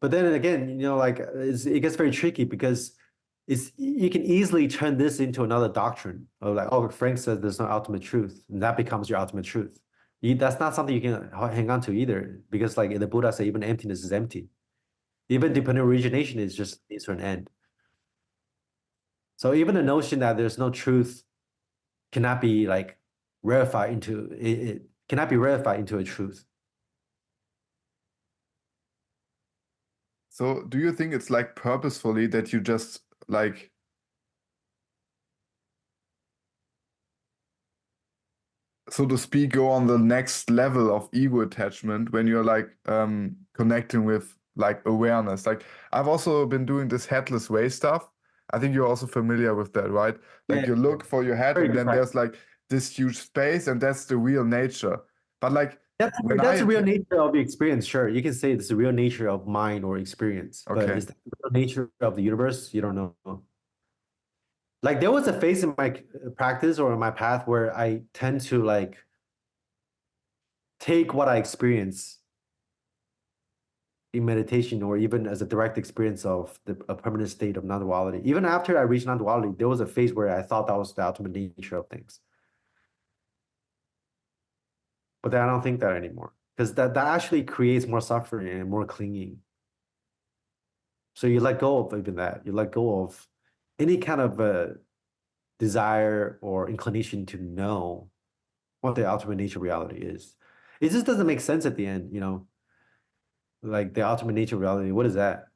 But then again, like it gets very tricky because you can easily turn this into another doctrine of like, oh, Frank says there's no ultimate truth, and that becomes your ultimate truth. That's not something you can hang on to either, because like the Buddha said, even emptiness is empty. Even dependent origination is just means to an end. So even the notion that there's no truth cannot be like verified into it cannot be verified into a truth.
So do you think it's like purposefully that you just like so to speak go on the next level of ego attachment when you're like connecting with like awareness? Like I've also been doing this headless way stuff. I think you're also familiar with that, right? Like you look for your head and then there's like this huge space and that's the real nature. But like
that's the real nature of the experience. Sure, you can say it's the real nature of mind or experience, but
okay.
is that the real nature of the universe? You don't know. Like there was a phase in my practice or in my path where I tend to like take what I experience in meditation or even as a direct experience of a permanent state of non-duality. Even after I reached non-duality, there was a phase where I thought that was the ultimate nature of things. But then I don't think that anymore, because that actually creates more suffering and more clinging. So you let go of even that. You let go of any kind of desire or inclination to know what the ultimate nature of reality is. It just doesn't make sense at the end, like the ultimate nature of reality. What is that?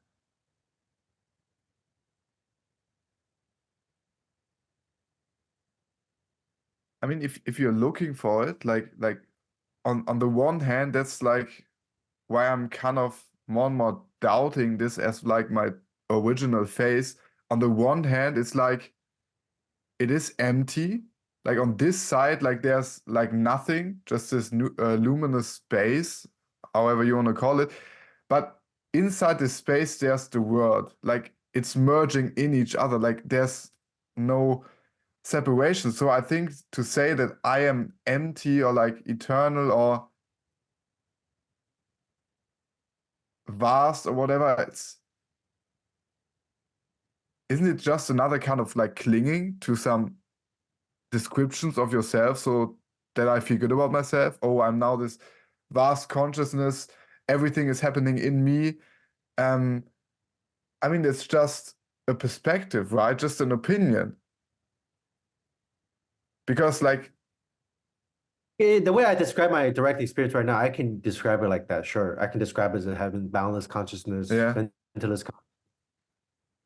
I mean, if you're looking for it, like on the one hand, that's like why I'm kind of more and more doubting this as like my original phase. On the one hand, it's like it is empty. Like on this side, like there's like nothing, just this luminous space, however you want to call it. But inside this space, there's the world. Like it's merging in each other. Like there's no separation. So I think to say that I am empty or like eternal or vast or whatever, isn't it just another kind of like clinging to some descriptions of yourself so that I feel good about myself? Oh, I'm now this vast consciousness, everything is happening in me. I mean, it's just a perspective, right? Just an opinion. Because like,
The way I describe my direct experience right now, I can describe it like that. Sure, I can describe it as having boundless consciousness,
yeah,
mentalist.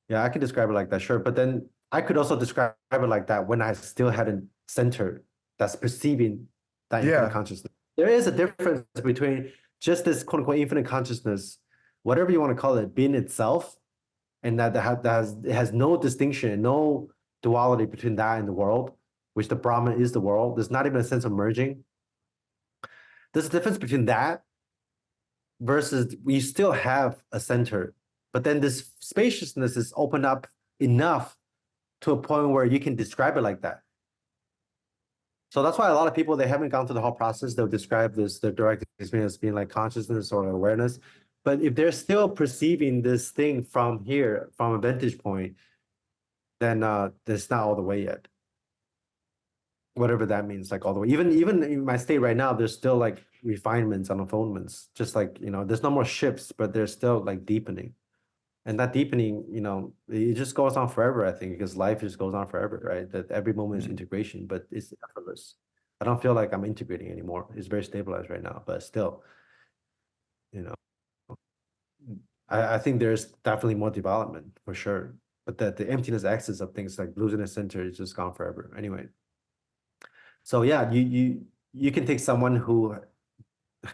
Yeah, I can describe it like that. Sure, but then I could also describe it like that when I still had a center that's perceiving that infinite
yeah,
consciousness. There is a difference between just this quote unquote infinite consciousness, whatever you want to call it, being itself, and it has no distinction, no duality between that and the world, which the Brahman is the world. There's not even a sense of merging. There's a difference between that versus we still have a center, but then this spaciousness is opened up enough to a point where you can describe it like that. So that's why a lot of people, they haven't gone through the whole process. They'll describe their direct experience being like consciousness or awareness. But if they're still perceiving this thing from here, from a vantage point, then it's not all the way yet. Whatever that means, like all the way. Even in my state right now, there's still like refinements and unfoldments. Just like, there's no more shifts, but there's still like deepening. And that deepening, it just goes on forever, I think, because life just goes on forever, right? That every moment is integration, but it's effortless. I don't feel like I'm integrating anymore. It's very stabilized right now, but still, you know, I think there's definitely more development for sure. But the emptiness axis of things like losing a center is just gone forever. Anyway. So yeah, you can take someone who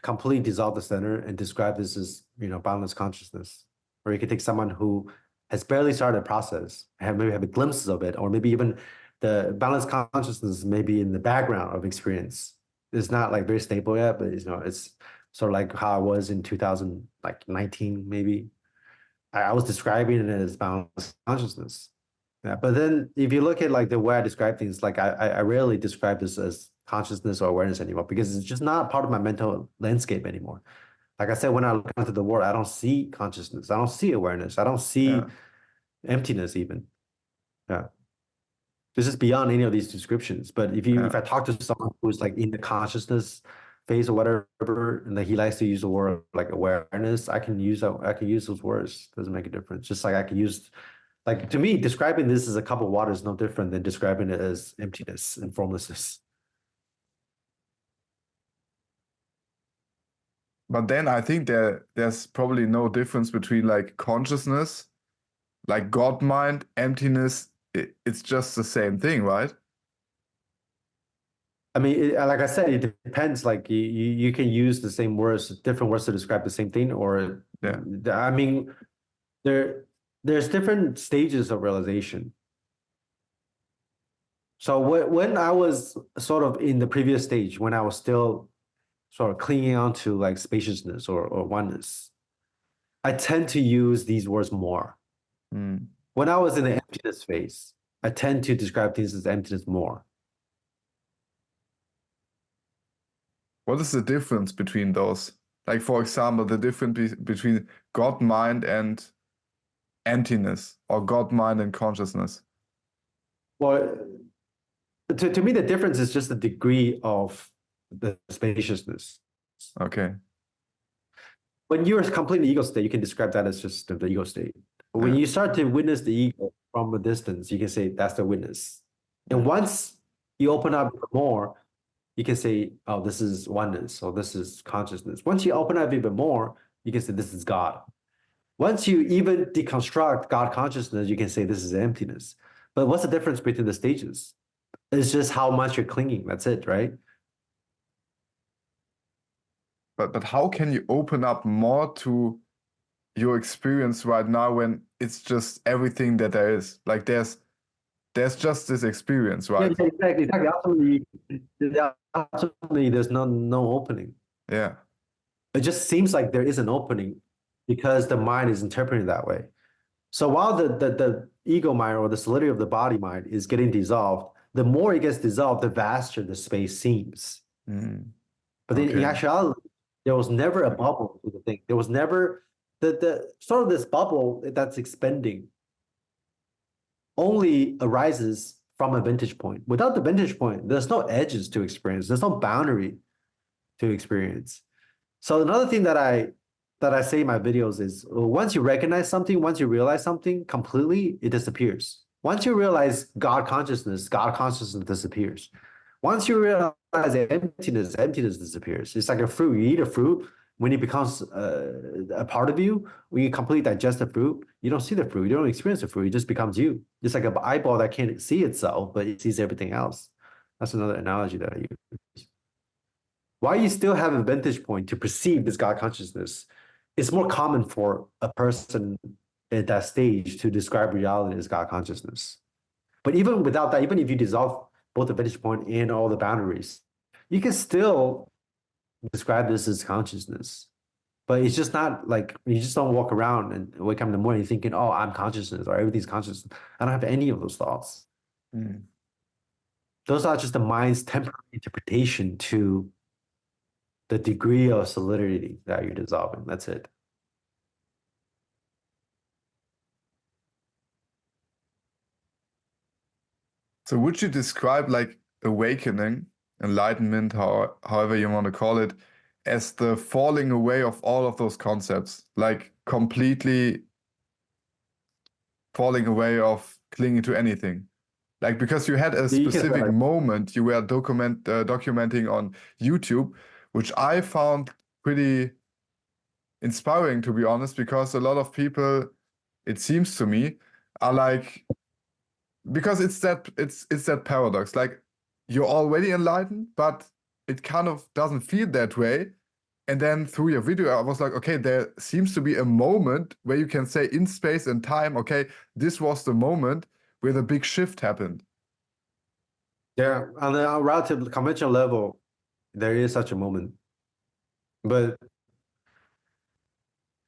completely dissolved the center and describe this as, boundless consciousness. Or you could take someone who has barely started a process, maybe have glimpses of it, or maybe even the balanced consciousness maybe in the background of experience. It's not like very stable yet, but it's sort of like how I was in 2019, maybe. I was describing it as balanced consciousness. Yeah, but then if you look at like the way I describe things, like I rarely describe this as consciousness or awareness anymore because it's just not part of my mental landscape anymore. Like I said, when I look into the world, I don't see consciousness. I don't see awareness. I don't see
yeah.
emptiness even. Yeah. This is beyond any of these descriptions. But if I talk to someone who's like in the consciousness phase or whatever, and that he likes to use the word like awareness, I can use those words. Doesn't make a difference. Just like I can use, like, to me, describing this as a cup of water is no different than describing it as emptiness and formlessness.
But then I think there's probably no difference between like consciousness, like God mind, emptiness. It's just the same thing, right?
I mean, like I said, it depends. Like you can use the same words, different words to describe the same thing, or
Yeah.
I mean, there's different stages of realization. So when I was sort of in the previous stage, when I was still sort of clinging on to like spaciousness or oneness, I tend to use these words more.
Mm.
When I was in the emptiness phase, I tend to describe things as emptiness more.
What is the difference between those? Like, for example, the difference between God mind and emptiness, or God mind and consciousness.
Well, to me, the difference is just the degree of the spaciousness.
Okay.
When you're completely ego state, you can describe that as just the ego state. But when you start to witness the ego from a distance, you can say that's the witness. And once you open up more, you can say, oh, this is oneness, or this is consciousness. Once you open up even more, you can say this is God. Once you even deconstruct God consciousness, you can say this is emptiness. But what's the difference between the stages? It's just how much you're clinging. That's it, right?
But how can you open up more to your experience right now when it's just everything that there is? Like there's just this experience, right?
Yeah, exactly. Absolutely, there's no opening.
Yeah.
It just seems like there is an opening because the mind is interpreting that way. So while the ego mind or the solidity of the body mind is getting dissolved, the more it gets dissolved, the vaster the space seems.
Mm.
But then in actuality, there was never a bubble to the thing. There was never the sort of this bubble that's expanding only arises from a vantage point. Without the vantage point, there's no edges to experience. There's no boundary to experience. So another thing that I say in my videos is once you recognize something, once you realize something completely, it disappears. Once you realize God consciousness disappears. Once you realize the emptiness disappears. It's like a fruit. You eat a fruit, when it becomes a part of you, when you completely digest the fruit, you don't see the fruit, you don't experience the fruit, it just becomes you. It's like an eyeball that can't see itself, but it sees everything else. That's another analogy that I use. Why you still have a vantage point to perceive this God consciousness, it's more common for a person at that stage to describe reality as God consciousness. But even without that, even if you dissolve both the vantage point and all the boundaries, you can still describe this as consciousness. But it's just not like you just don't walk around and wake up in the morning thinking, oh, I'm consciousness or everything's consciousness. I don't have any of those thoughts. Those are just the mind's temporary interpretation to the degree of solidity that you're dissolving. That's it.
So would you describe like awakening, enlightenment, however you want to call it, as the falling away of all of those concepts, like completely falling away of clinging to anything? Like, because you had a specific moment you were documenting on YouTube, which I found pretty inspiring, to be honest, because a lot of people, it seems to me, are like, because it's that paradox, like you're already enlightened, but it kind of doesn't feel that way. And then through your video, I was like, okay, there seems to be a moment where you can say in space and time, okay, this was the moment where the big shift happened.
Yeah, on a relative conventional level, there is such a moment. But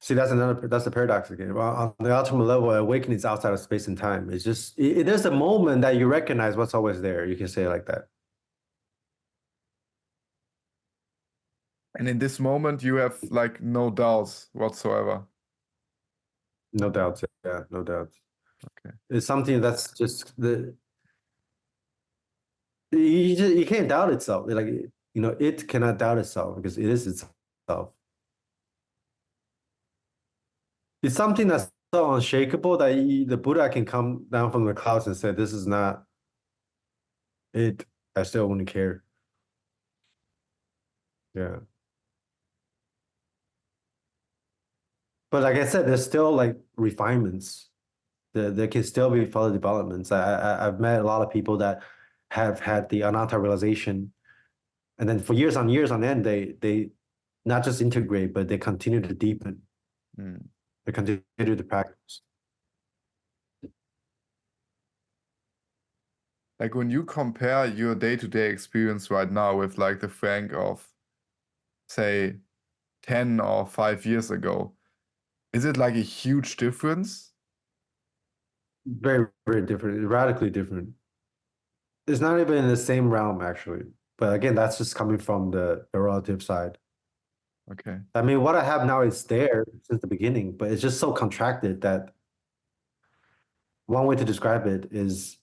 see, that's the paradox again. Well, on the ultimate level, awakening is outside of space and time. It's just there's a moment that you recognize what's always there. You can say it like that.
And in this moment, you have like no doubts whatsoever.
No doubt. Yeah, no doubt.
Okay.
It's something that's just you can't doubt itself. Like, it cannot doubt itself because it is itself. It's something that's so unshakable that the Buddha can come down from the clouds and say, "This is not it. I still wouldn't care." Yeah. But like I said, there's still like refinements. There can still be further developments. I've met a lot of people that have had the anatta realization, and then for years on end, they not just integrate, but they continue to deepen. They continue to practice.
Like when you compare your day-to-day experience right now with like the Frank of, say, 10 or 5 years ago, is it like a huge difference?
Very, very different, radically different. It's not even in the same realm, actually. But again, that's just coming from the relative side.
Okay.
I mean, what I have now is there since the beginning, but it's just so contracted that one way to describe it is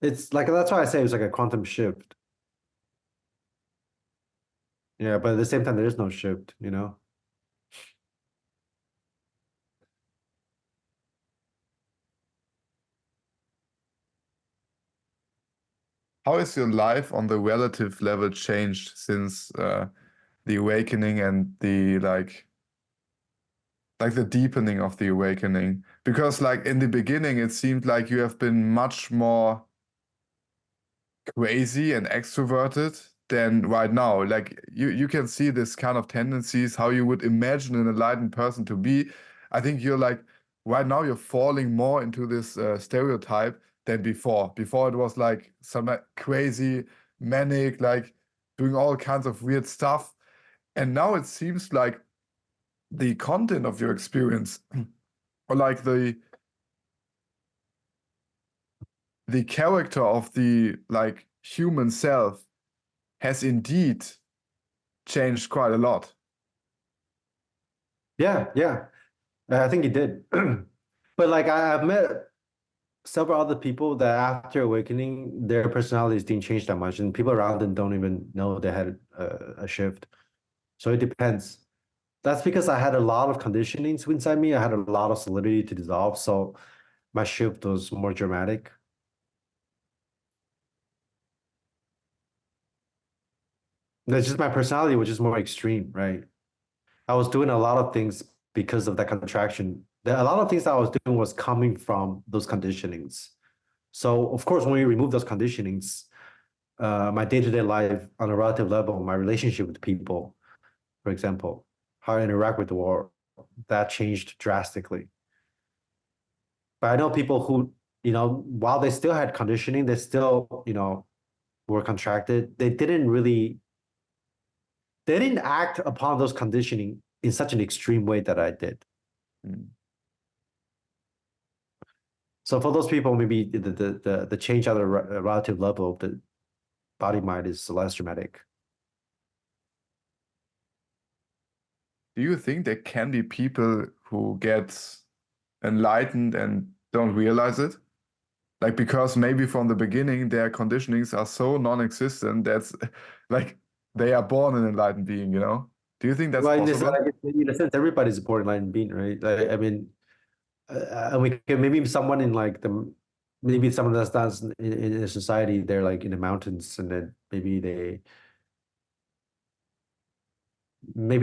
it's like, that's why I say it's like a quantum shift. Yeah, but at the same time, there is no shift,
How is your life on the relative level changed since the awakening and the like the deepening of the awakening? Because like in the beginning, it seemed like you have been much more crazy and extroverted than right now. Like you can see this kind of tendencies, how you would imagine an enlightened person to be. I think you're like, right now you're falling more into this stereotype than before. Before it was like some crazy, manic, like doing all kinds of weird stuff. And now it seems like the content of your experience or like the character of the like human self has indeed changed quite a lot.
Yeah, yeah. I think it did. But like I've met several other people that after awakening, their personalities didn't change that much, and people around them don't even know they had a shift. So it depends. That's because I had a lot of conditionings inside me. I had a lot of solidity to dissolve, so my shift was more dramatic. That's just my personality, which is more extreme, right? I was doing a lot of things because of that contraction. A lot of things that I was doing was coming from those conditionings. So of course, when you remove those conditionings, my day-to-day life on a relative level, my relationship with people, for example, how I interact with the world, that changed drastically. But I know people who, while they still had conditioning, they still, were contracted. They didn't act upon those conditioning in such an extreme way that I did.
Mm.
So for those people, maybe the change at a relative level of the body mind is less dramatic.
Do you think there can be people who get enlightened and don't realize it? Like, because maybe from the beginning their conditionings are so non-existent that's like they are born an enlightened being, you know? Do you think that's
Well,
possible?
in a sense, everybody's a borderline being, right? Like, I mean, maybe someone in like maybe someone that's in a society, they're like in the mountains, and then maybe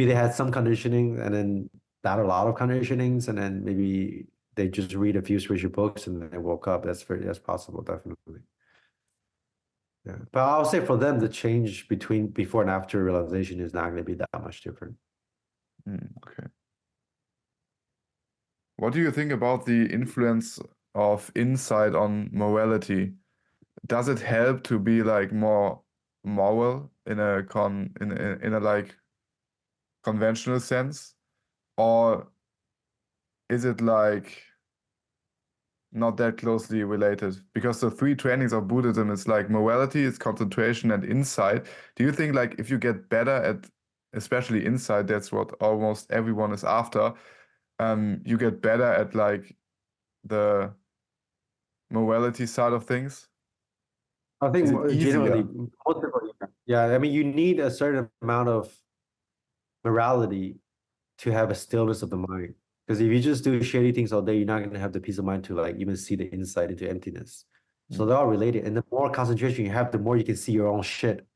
they had some conditioning, and then not a lot of conditionings, and then maybe they just read a few spiritual books and they woke up. That's possible, definitely. Yeah, but I'll say for them, the change between before and after realization is not going to be that much different.
Okay. What do you think about the influence of insight on morality? Does it help to be like more moral in a like conventional sense, or is it like not that closely related? Because the three trainings of Buddhism is like morality, it's concentration and insight. Do you think like if you get better at especially insight, that's what almost everyone is after, you get better at like the morality side of things?
I
Is
think
it
generally,
easier?
most people, yeah. I mean, you need a certain amount of morality to have a stillness of the mind. Because if you just do shady things all day, you're not going to have the peace of mind to like even see the insight into emptiness. So
Mm.
they're all related. And the more concentration you have, the more you can see your own shit,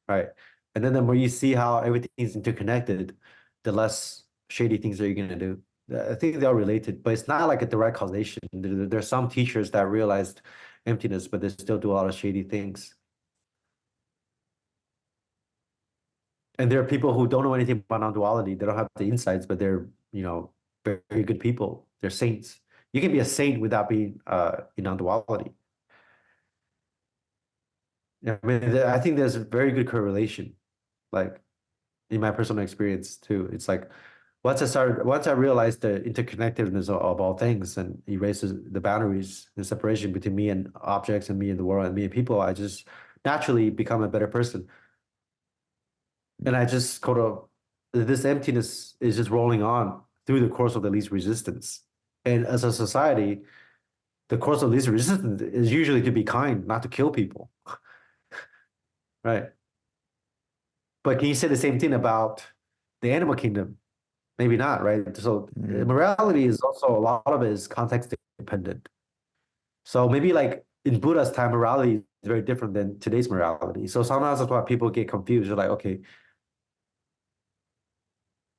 right? And then the more you see how everything is interconnected, the less shady things that you're going to do. I think they're all related, but it's not like a direct causation. There's some teachers that realized emptiness, but they still do a lot of shady things. And there are people who don't know anything about non-duality. They don't have the insights, but they're, very, very good people. They're saints. You can be a saint without being in non-duality. Yeah, I mean, I think there's a very good correlation, like in my personal experience too. It's like once I realized the interconnectedness of all things and erases the boundaries and separation between me and objects and me and the world and me and people, I just naturally become a better person. And I just kind of, this emptiness is just rolling on through the course of the least resistance. And as a society, the course of least resistance is usually to be kind, not to kill people, right? But can you say the same thing about the animal kingdom? Maybe not, right? So
Mm.
morality is also a lot of it is context dependent. So maybe like in Buddha's time, morality is very different than today's morality. So sometimes that's why people get confused. They're like, okay,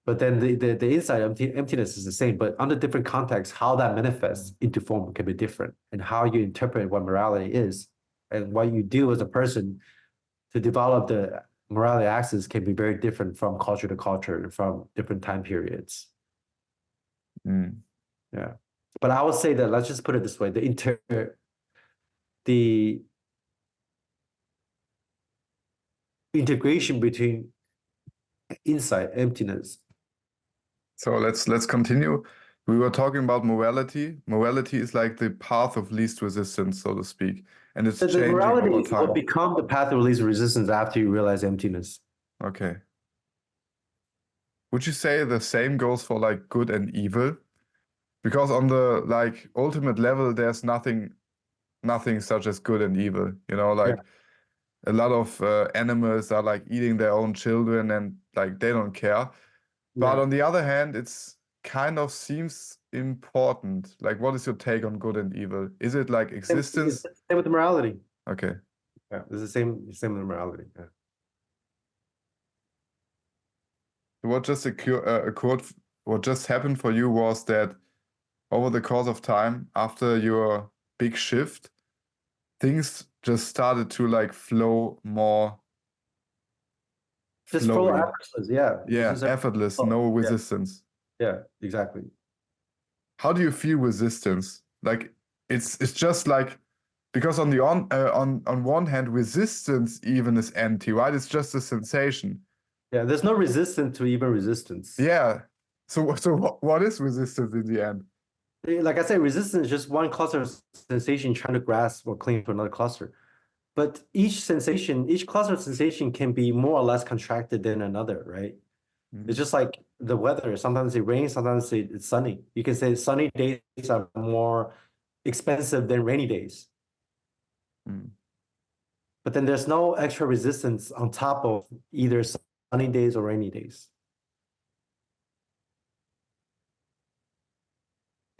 but then the inside emptiness is the same, but under different contexts, how that manifests into form can be different, and how you interpret what morality is and what you do as a person to develop the morality axis can be very different from culture to culture and from different time periods.
Mm.
Yeah. But I would say that, let's just put it this way, the integration between insight, emptiness.
So let's continue. We were talking about morality. Morality is like the path of least resistance, so to speak, and it's
The
changing
morality
over
will
time.
become the path of least resistance after you realize emptiness.
Okay. Would you say the same goes for like good and evil? Because on the like ultimate level, there's nothing such as good and evil. You know,
Yeah.
like a lot of animals are like eating their own children and like they don't care. But
Yeah.
on the other hand, it's kind of seems important. Like, what is your take on good and evil? Is it like
It's
existence?
the same with morality.
Okay.
Yeah. It's the same with morality. Yeah.
what just occurred, what just happened for you was that over the course of time, after your big shift, things just started to like flow more
Just flow
flowy.
effortless, yeah.
Yeah,
Just
effortless,
oh,
no
yeah,
resistance.
yeah, exactly.
How do you feel resistance? Like it's just like, because on the on one hand, resistance even is empty, right? It's just a sensation.
Yeah, there's no resistance to even resistance.
Yeah. So what is resistance in the end?
Like I said, resistance is just one cluster of sensation trying to grasp or cling to another cluster. But each sensation, each cluster of sensation can be more or less contracted than another, right? It's just like the weather. Sometimes it rains, sometimes it's sunny. You can say sunny days are more expensive than rainy days.
Mm.
But then there's no extra resistance on top of either sunny days or rainy days.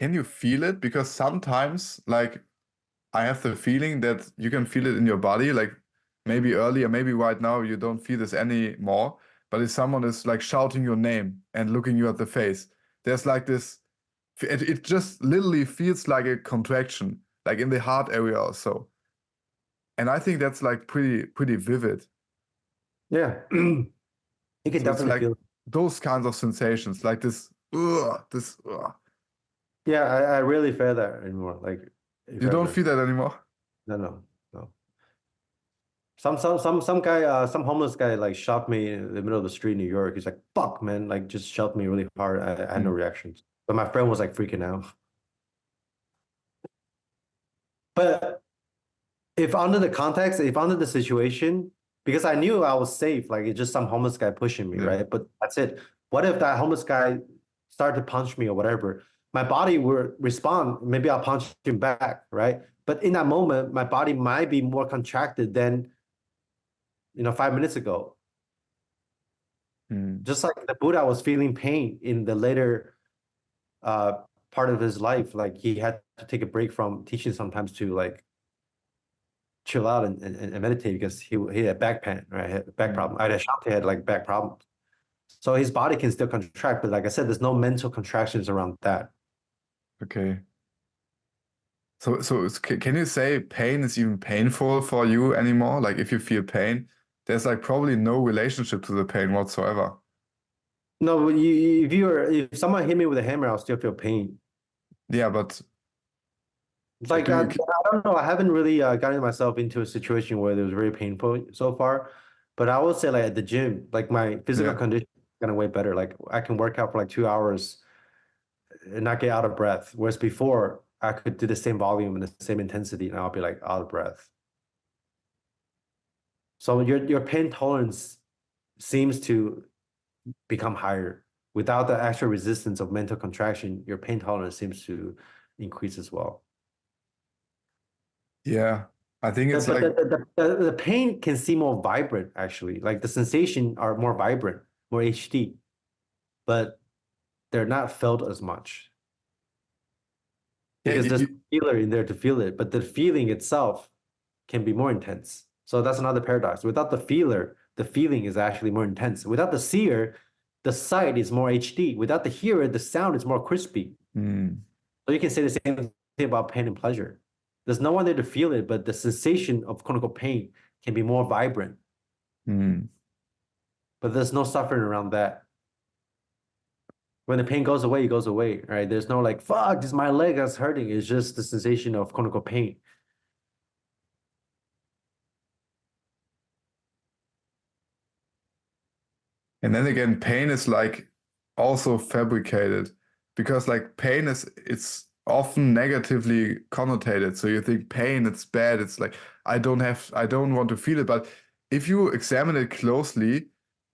Can you feel it? Because sometimes, like, I have the feeling that you can feel it in your body, like maybe earlier, maybe right now you don't feel this anymore. But if someone is like shouting your name and looking you at the face, there's like this, it just literally feels like a contraction, like in the heart area or so. And I think that's like pretty vivid.
Yeah, you can
So it's
definitely
like
feel it.
those kinds of sensations, like this.
Yeah, I really feel that anymore. Like if
You don't
ever.
feel that anymore?
No. Some guy, some homeless guy like shoved me in the middle of the street in New York. He's like, fuck, man, like just shoved me really hard. I had no
Mm.
reactions. But my friend was like freaking out. But if under the context, if under the situation, because I knew I was safe, like it's just some homeless guy pushing me,
Yeah.
right? But that's it. What if that homeless guy started to punch me or whatever? My body will respond. Maybe I'll punch him back, right? But in that moment, my body might be more contracted than 5 minutes ago.
Mm.
Just like the Buddha was feeling pain in the later part of his life, like he had to take a break from teaching sometimes to like chill out and meditate because he had back pain, right? He had back problem. Shanti had like back problems. So his body can still contract, but like I said, there's no mental contractions around that.
Okay. So can you say pain is even painful for you anymore? Like if you feel pain, there's like probably no relationship to the pain whatsoever.
No, if someone hit me with a hammer, I'll still feel pain.
Yeah, but
It's
like
like
do
I
you?
don't know. I haven't really gotten myself into a situation where it was very painful so far. But I would say like at the gym, like my physical
Yeah.
condition is kind of way better. Like I can work out for like 2 hours and not get out of breath. Whereas before I could do the same volume and the same intensity and I'll be like out of breath. So your pain tolerance seems to become higher. Without the actual resistance of mental contraction, your pain tolerance seems to increase as well.
Yeah. I think it's
But
like,
the pain can seem more vibrant, actually. Like the sensation are more vibrant, more HD, but they're not felt as much
yeah,
because there's a feeler in there to feel it, but the feeling itself can be more intense. So that's another paradox. Without the feeler, the feeling is actually more intense. Without the seer, the sight is more HD. Without the hearer, the sound is more crispy. So you can say the same thing about pain and pleasure. There's no one there to feel it, but the sensation of quote unquote pain can be more vibrant. But there's no suffering around that. When the pain goes away, it goes away, right? There's no like, fuck, this my leg that's hurting. It's just the sensation of quote unquote pain.
and then again, pain is like also fabricated because like pain is, it's often negatively connotated. So you think pain, it's bad. It's like, I don't want to feel it. But if you examine it closely,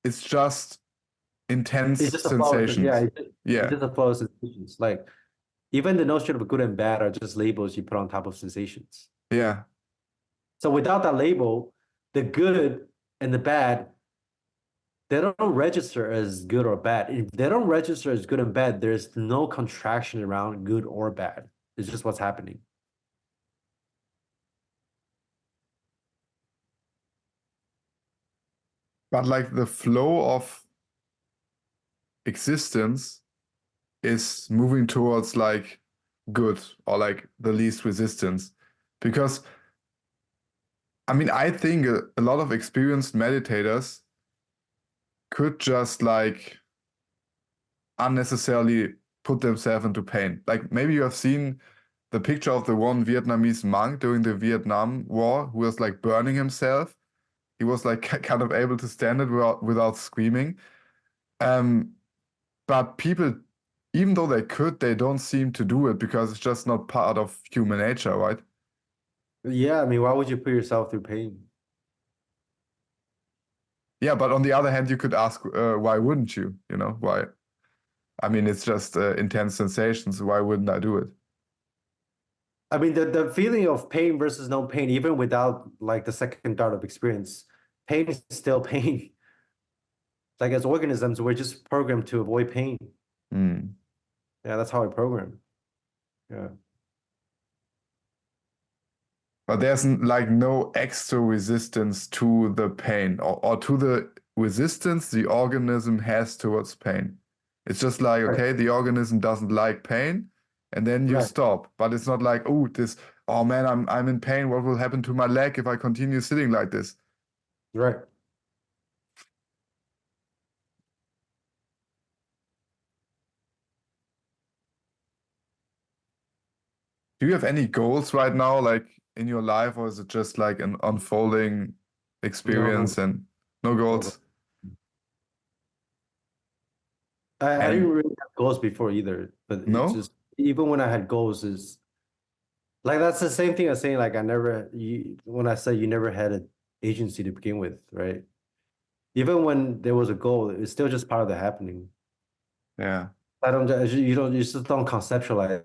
it's just intense
It's just a flow of, yeah,
sensations.
it's
Yeah.
just a flow of sensations. Like even the notion of good and bad are just labels you put on top of sensations.
Yeah.
So without that label, the good and the bad, they don't register as good or bad. If they don't register as good and bad, there's no contraction around good or bad. It's just what's happening.
But like the flow of existence is moving towards like good or like the least resistance. Because I mean, I think a lot of experienced meditators could just like unnecessarily put themselves into pain. Like maybe you have seen the picture of the one Vietnamese monk during the Vietnam War who was like burning himself. He was like kind of able to stand it without screaming. But people, even though they could, they don't seem to do it because it's just not part of human nature, right?
Yeah, I mean, why would you put yourself through pain?
Yeah, but on the other hand, you could ask, why wouldn't you? You know, why? I mean, it's just intense sensations. Why wouldn't I do it?
I mean, the feeling of pain versus no pain, even without like the second dart of experience, pain is still pain. Like as organisms, we're just programmed to avoid pain.
Mm.
Yeah, that's how we're programmed. Yeah.
But there's like no extra resistance to the pain or to the resistance the organism has towards pain. It's just like,
Right.
okay, the organism doesn't like pain, and then you
Right.
stop. But it's not like, oh, oh man, I'm in pain. What will happen to my leg if I continue sitting like this?
Right.
Do you have any goals right now, like in your life, or is it just like an unfolding
No,
experience and no
no.
goals?
I didn't
And
really have goals before either, but it's
no?
just even when I had goals is like that's the same thing as saying like I never you when I say you never had an agency to begin with, right? Even when there was a goal, it's still just part of the happening.
Yeah.
You just don't conceptualize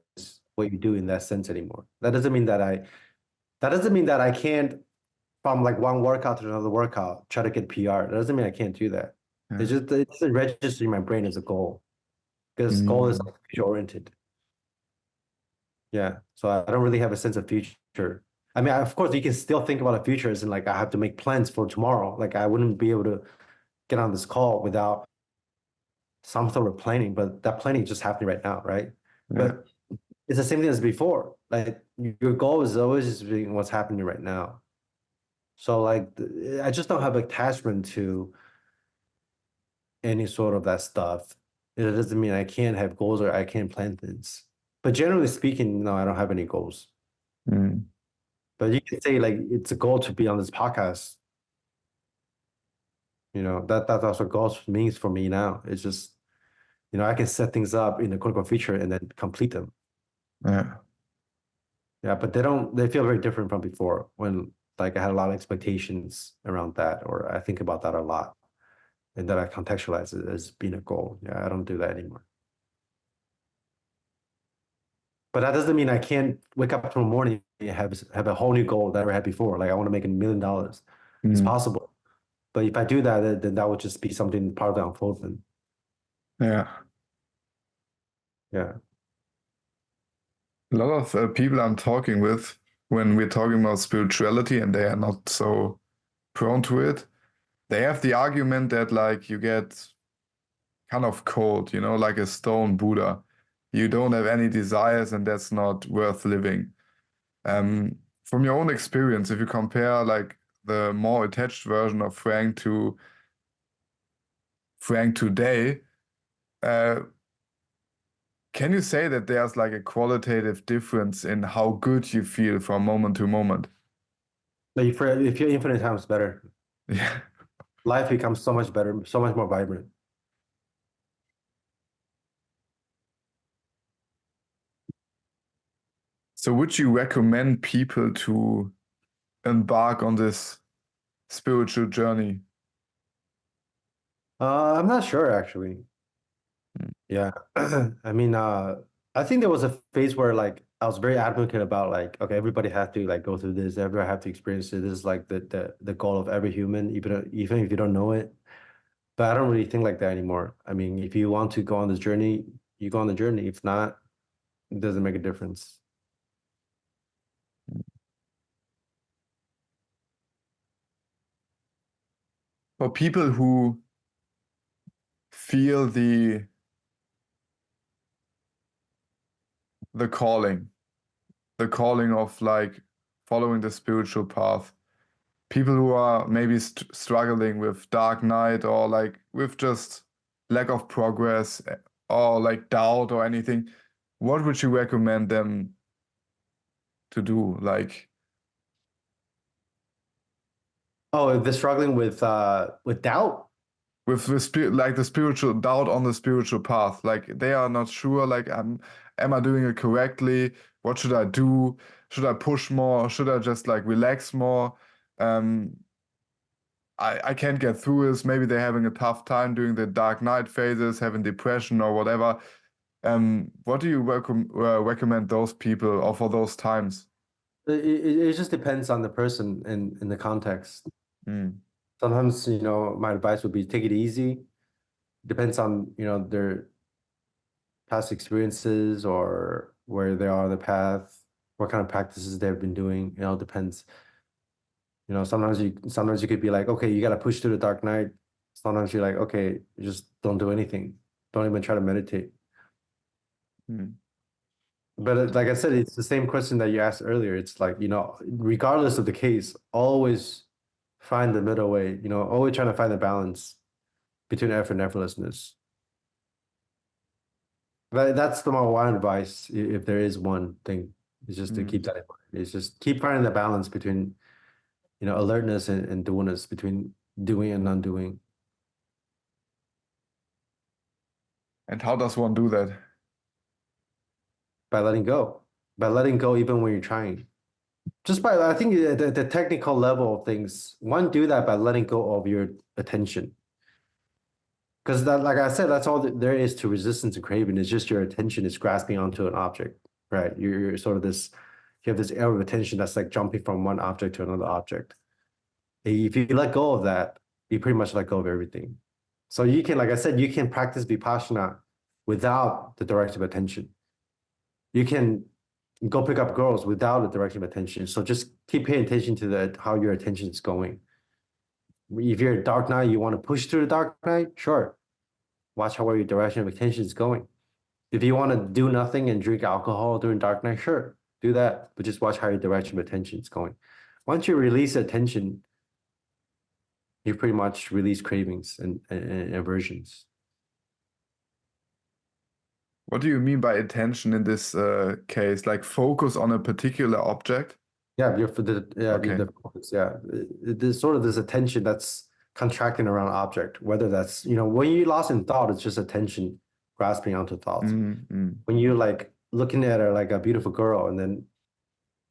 what you do in that sense anymore. That doesn't mean that I can't from like one workout to another workout try to get PR. That doesn't mean I can't do that.
Yeah.
It doesn't register in my brain as a goal because goal is
Mm.
like future oriented. Yeah, so I don't really have a sense of future. I mean, of course, you can still think about the future as in like I have to make plans for tomorrow. Like I wouldn't be able to get on this call without some sort of planning, but that planning is just happening right now, right?
Yeah.
But it's the same thing as before. Like your goal is always just being what's happening right now. So like I just don't have attachment to any sort of that stuff. It doesn't mean I can't have goals or I can't plan things. But generally speaking, no, I don't have any goals.
Mm.
But you can say like it's a goal to be on this podcast. You know, that's also goals means for me now. It's just, I can set things up in the quote unquote future and then complete them.
Yeah.
Yeah, but they feel very different from before when like I had a lot of expectations around that, or I think about that a lot. And then I contextualize it as being a goal. Yeah, I don't do that anymore. But that doesn't mean I can't wake up tomorrow morning and have a whole new goal that I never had before. Like I want to make $1 million. It's
Mm.
possible. But if I do that, then that would just be something part of the unfoldment.
Yeah.
Yeah.
A lot of people I'm talking with, when we're talking about spirituality and they are not so prone to it, they have the argument that like you get kind of cold, like a stone Buddha. You don't have any desires and that's not worth living. From your own experience, if you compare like the more attached version of Frank today, uh, can you say that there's like a qualitative difference in how good you feel from moment to moment?
But if you're infinite times better,
Yeah.
life becomes so much better, so much more vibrant.
So would you recommend people to embark on this spiritual journey?
I'm not sure actually.
Mm.
Yeah. I mean, I think there was a phase where like I was very advocate about like, okay, everybody has to like go through this, everybody have to experience it. This is like the goal of every human, even if you don't know it. But I don't really think like that anymore. I mean, if you want to go on this journey, you go on the journey. If not, it doesn't make a difference.
For people who feel the calling of like following the spiritual path. People who are maybe struggling with dark night or like with just lack of progress or like doubt or anything, what would you recommend them to do? Like,
Oh, if they're struggling with doubt.
with like the spiritual doubt on the spiritual path, like they are not sure, like am I doing it correctly? What should I do? Should I push more? Should I just like relax more? I can't get through this. Maybe they're having a tough time during the dark night phases, having depression or whatever. What do you recommend those people or for those times?
It just depends on the person and in the context. Sometimes, my advice would be take it easy. Depends on, their past experiences or where they are on the path, what kind of practices they've been doing. It depends. Sometimes you could be like, okay, you got to push through the dark night. Sometimes you're like, okay, just don't do anything. Don't even try to meditate. But like I said, it's the same question that you asked earlier. It's like, regardless of the case, always find the middle way, always trying to find the balance between effort and effortlessness. But that's my one advice, if there is one thing, is just to keep that in mind. It's just keep finding the balance between, alertness and doerness, between doing and undoing.
And how does one do that?
By letting go. By letting go even when you're trying. Just by, I think the technical level of things, one do that by letting go of your attention. Because that, like I said, that's all there is to resistance and craving. It's just your attention is grasping onto an object, right? You're sort of this, you have this area of attention that's like jumping from one object to another object. If you let go of that, you pretty much let go of everything. So you can, like I said, you can practice Vipassana without the direction of attention. You can go pick up girls without the direction of attention. So just keep paying attention to how your attention is going. If you're a dark night, you want to push through the dark night, sure. Watch where your direction of attention is going. If you want to do nothing and drink alcohol during dark night, sure, do that. But just watch how your direction of attention is going. Once you release attention, you pretty much release cravings and aversions.
What do you mean by attention in this case? Like focus on a particular object?
Yeah,
Okay.
the focus, yeah. There's sort of this attention that's contracting around an object, whether that's, when you're lost in thought, it's just attention grasping onto thoughts. When you're like looking at her like a beautiful girl and then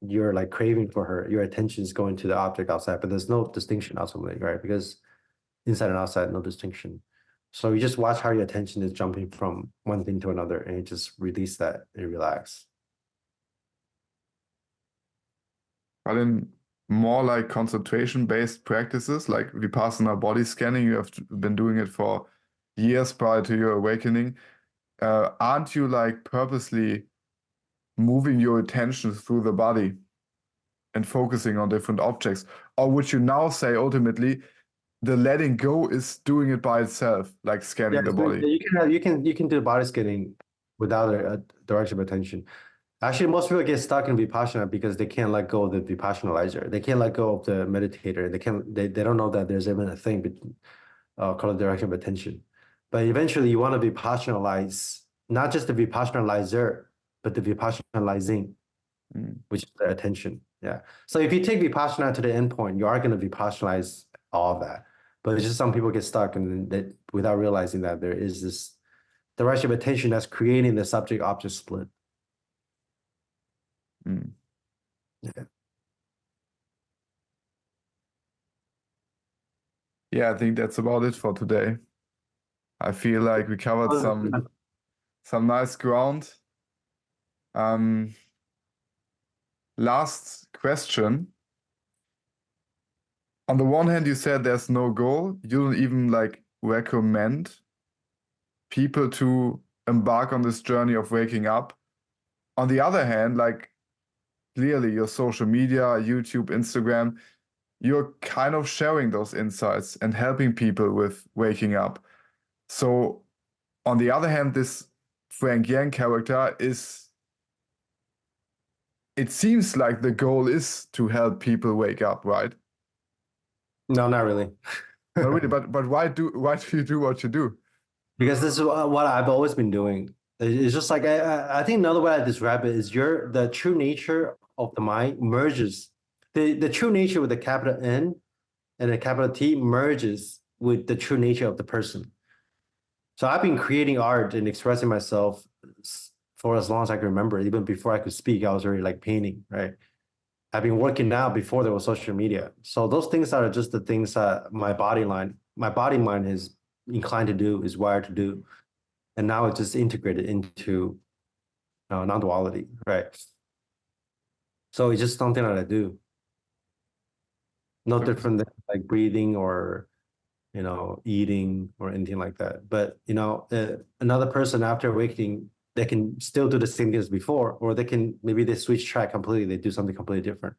you're like craving for her, your attention is going to the object outside, but there's no distinction ultimately, right? Because inside and outside, no distinction. So you just watch how your attention is jumping from one thing to another and you just release that and relax.
But in more like concentration-based practices, like Vipassana body scanning, you have been doing it for years prior to your awakening. Aren't you like purposely moving your attention through the body and focusing on different objects? Or would you now say ultimately the letting go is doing it by itself, like scanning the body?
You can do body scanning without a direction of attention. Actually, most people get stuck in Vipassana because they can't let go of the Vipassanalizer. They can't let go of the meditator. They don't know that there's even a thing called a direction of attention. But eventually you want to Vipassanalize, not just the Vipassanalizer, but the Vipassanalizing, which is the attention. Yeah. So if you take Vipassana to the end point, you are going to Vipassanalize all of that. But it's just some people get stuck and that without realizing that there is this direction of attention that's creating the subject-object split. Yeah.
Yeah, I think that's about it for today. I feel like we covered some nice ground. Last question. On the one hand, you said there's no goal. You don't even like recommend people to embark on this journey of waking up. On the other hand, like clearly your social media, YouTube, Instagram, you're kind of sharing those insights and helping people with waking up. So on the other hand, this Frank Yang character is, it seems like the goal is to help people wake up, right?
No, not really.
Not really, but why do you do what you do?
Because this is what I've always been doing. It's just like I think another way I describe it is the true nature of the mind merges. The true nature with the capital N and the capital T merges with the true nature of the person. So I've been creating art and expressing myself for as long as I can remember. Even before I could speak, I was already like painting, right? I've been working now before there was social media. So those things are just the things that my body mind is inclined to do, is wired to do. And now it's just integrated into non-duality, right? So it's just something that I do. No different than like breathing or, eating or anything like that. But, another person after awakening, they can still do the same thing as before, or maybe they switch track completely. They do something completely different.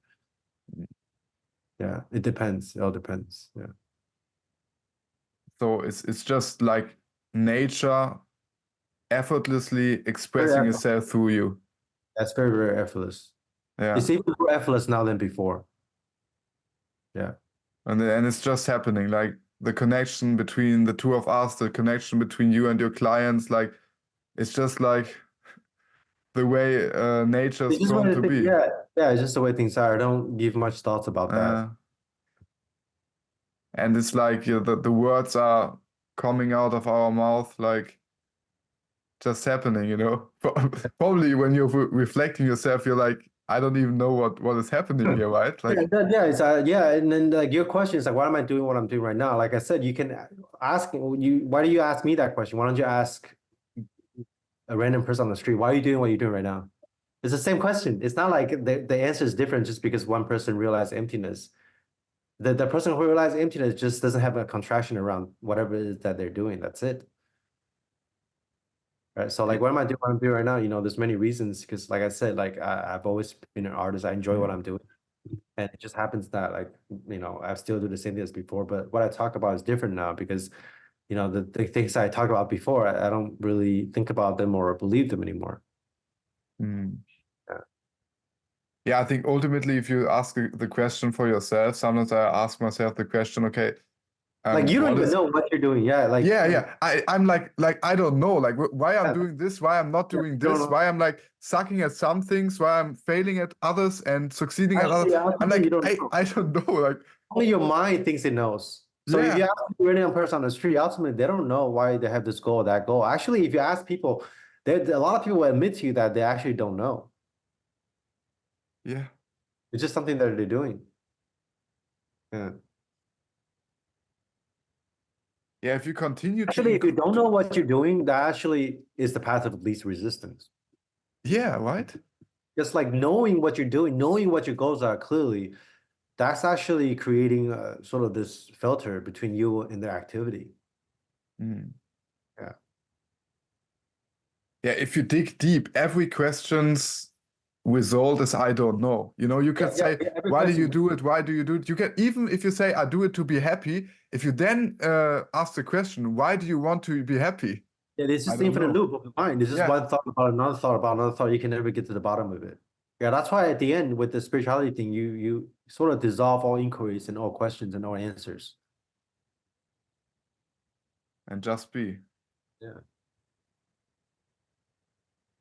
Yeah, it depends. It all depends. Yeah.
So it's just like nature effortlessly expressing itself through you.
That's very, very effortless.
Yeah.
It's even more effortless now than before. Yeah.
And it's just happening, like the connection between the two of us, the connection between you and your clients, like it's just like the way nature's prone to be.
Yeah, it's just the way things are. I don't give much thoughts about that.
And it's like the words are coming out of our mouth, like just happening, Probably when you're reflecting yourself, you're like, I don't even know what is happening here, right? Like,
and then like your question is like, why am I doing what I'm doing right now? Like I said, you can ask why do you ask me that question? Why don't you ask a random person on the street, why are you doing what you're doing right now? It's the same question. It's not like the answer is different just because one person realized emptiness. The person who realized emptiness just doesn't have a contraction around whatever it is that they're doing. That's it. Right. So like, what am I doing? What I'm doing right now? There's many reasons because, like I said, like I've always been an artist. I enjoy what I'm doing, and it just happens that like I still do the same thing as before. But what I talk about is different now because the things I talked about before, I don't really think about them or believe them anymore.
Yeah, I think ultimately, if you ask the question for yourself, sometimes I ask myself the question, okay,
like you don't even know what you're doing. Yeah, like
I'm like I don't know, like why I'm doing this, why I'm not doing this, why I'm like sucking at some things, why I'm failing at others and succeeding at others. I'm like I don't know, like
only your mind thinks it knows. So if you ask a random person on the street, ultimately they don't know why they have this goal or that goal. Actually, if you ask people, a lot of people will admit to you that they actually don't know.
Yeah.
It's just something that they're doing. Yeah.
Yeah, if you continue
actually, if you don't know what you're doing, that actually is the path of least resistance.
Yeah, right?
Just like knowing what you're doing, knowing what your goals are clearly, that's actually creating sort of this filter between you and their activity. Yeah.
Yeah, if you dig deep, every question's result is I don't know. You can say, why do you do it? Why do you do it? You can, even if you say I do it to be happy, if you then ask the question, why do you want to be happy?
Yeah, it's just the infinite loop of the mind. It's just one thought about another thought about another thought. You can never get to the bottom of it. Yeah, that's why at the end with the spirituality thing, you sort of dissolve all inquiries and all questions and all answers.
And just be.
Yeah.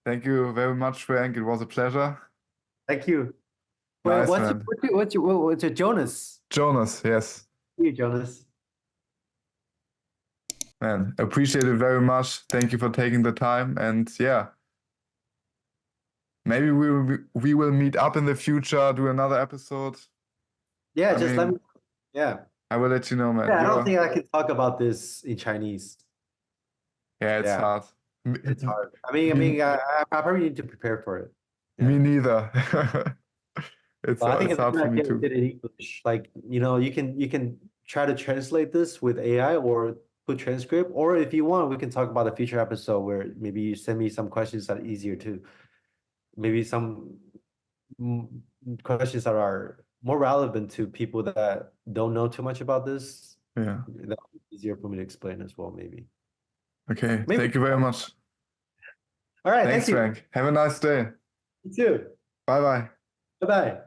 Thank you very much, Frank. It was a pleasure.
Thank you.
Nice,
what's your Jonas?
Jonas, yes.
You, Jonas.
Man, appreciate it very much. Thank you for taking the time. And yeah, maybe we will meet up in the future, do another episode.
Yeah, let me. Yeah.
I will let you know, man.
Yeah, I don't think I can talk about this in Chinese.
Yeah, it's hard.
It's hard. I probably need to prepare for it.
Yeah. Me neither. It's hard for me too.
In English, like you can try to translate this with AI or put transcript, or if you want, we can talk about a future episode where maybe you send me some questions that are easier to, maybe some questions that are more relevant to people that don't know too much about this.
Yeah,
that's easier for me to explain as well, maybe.
Okay,
Maybe.
thank you very much.
All right,
Thanks,
thank you.
Frank. Have a nice day.
You too.
Bye bye.
Bye-bye.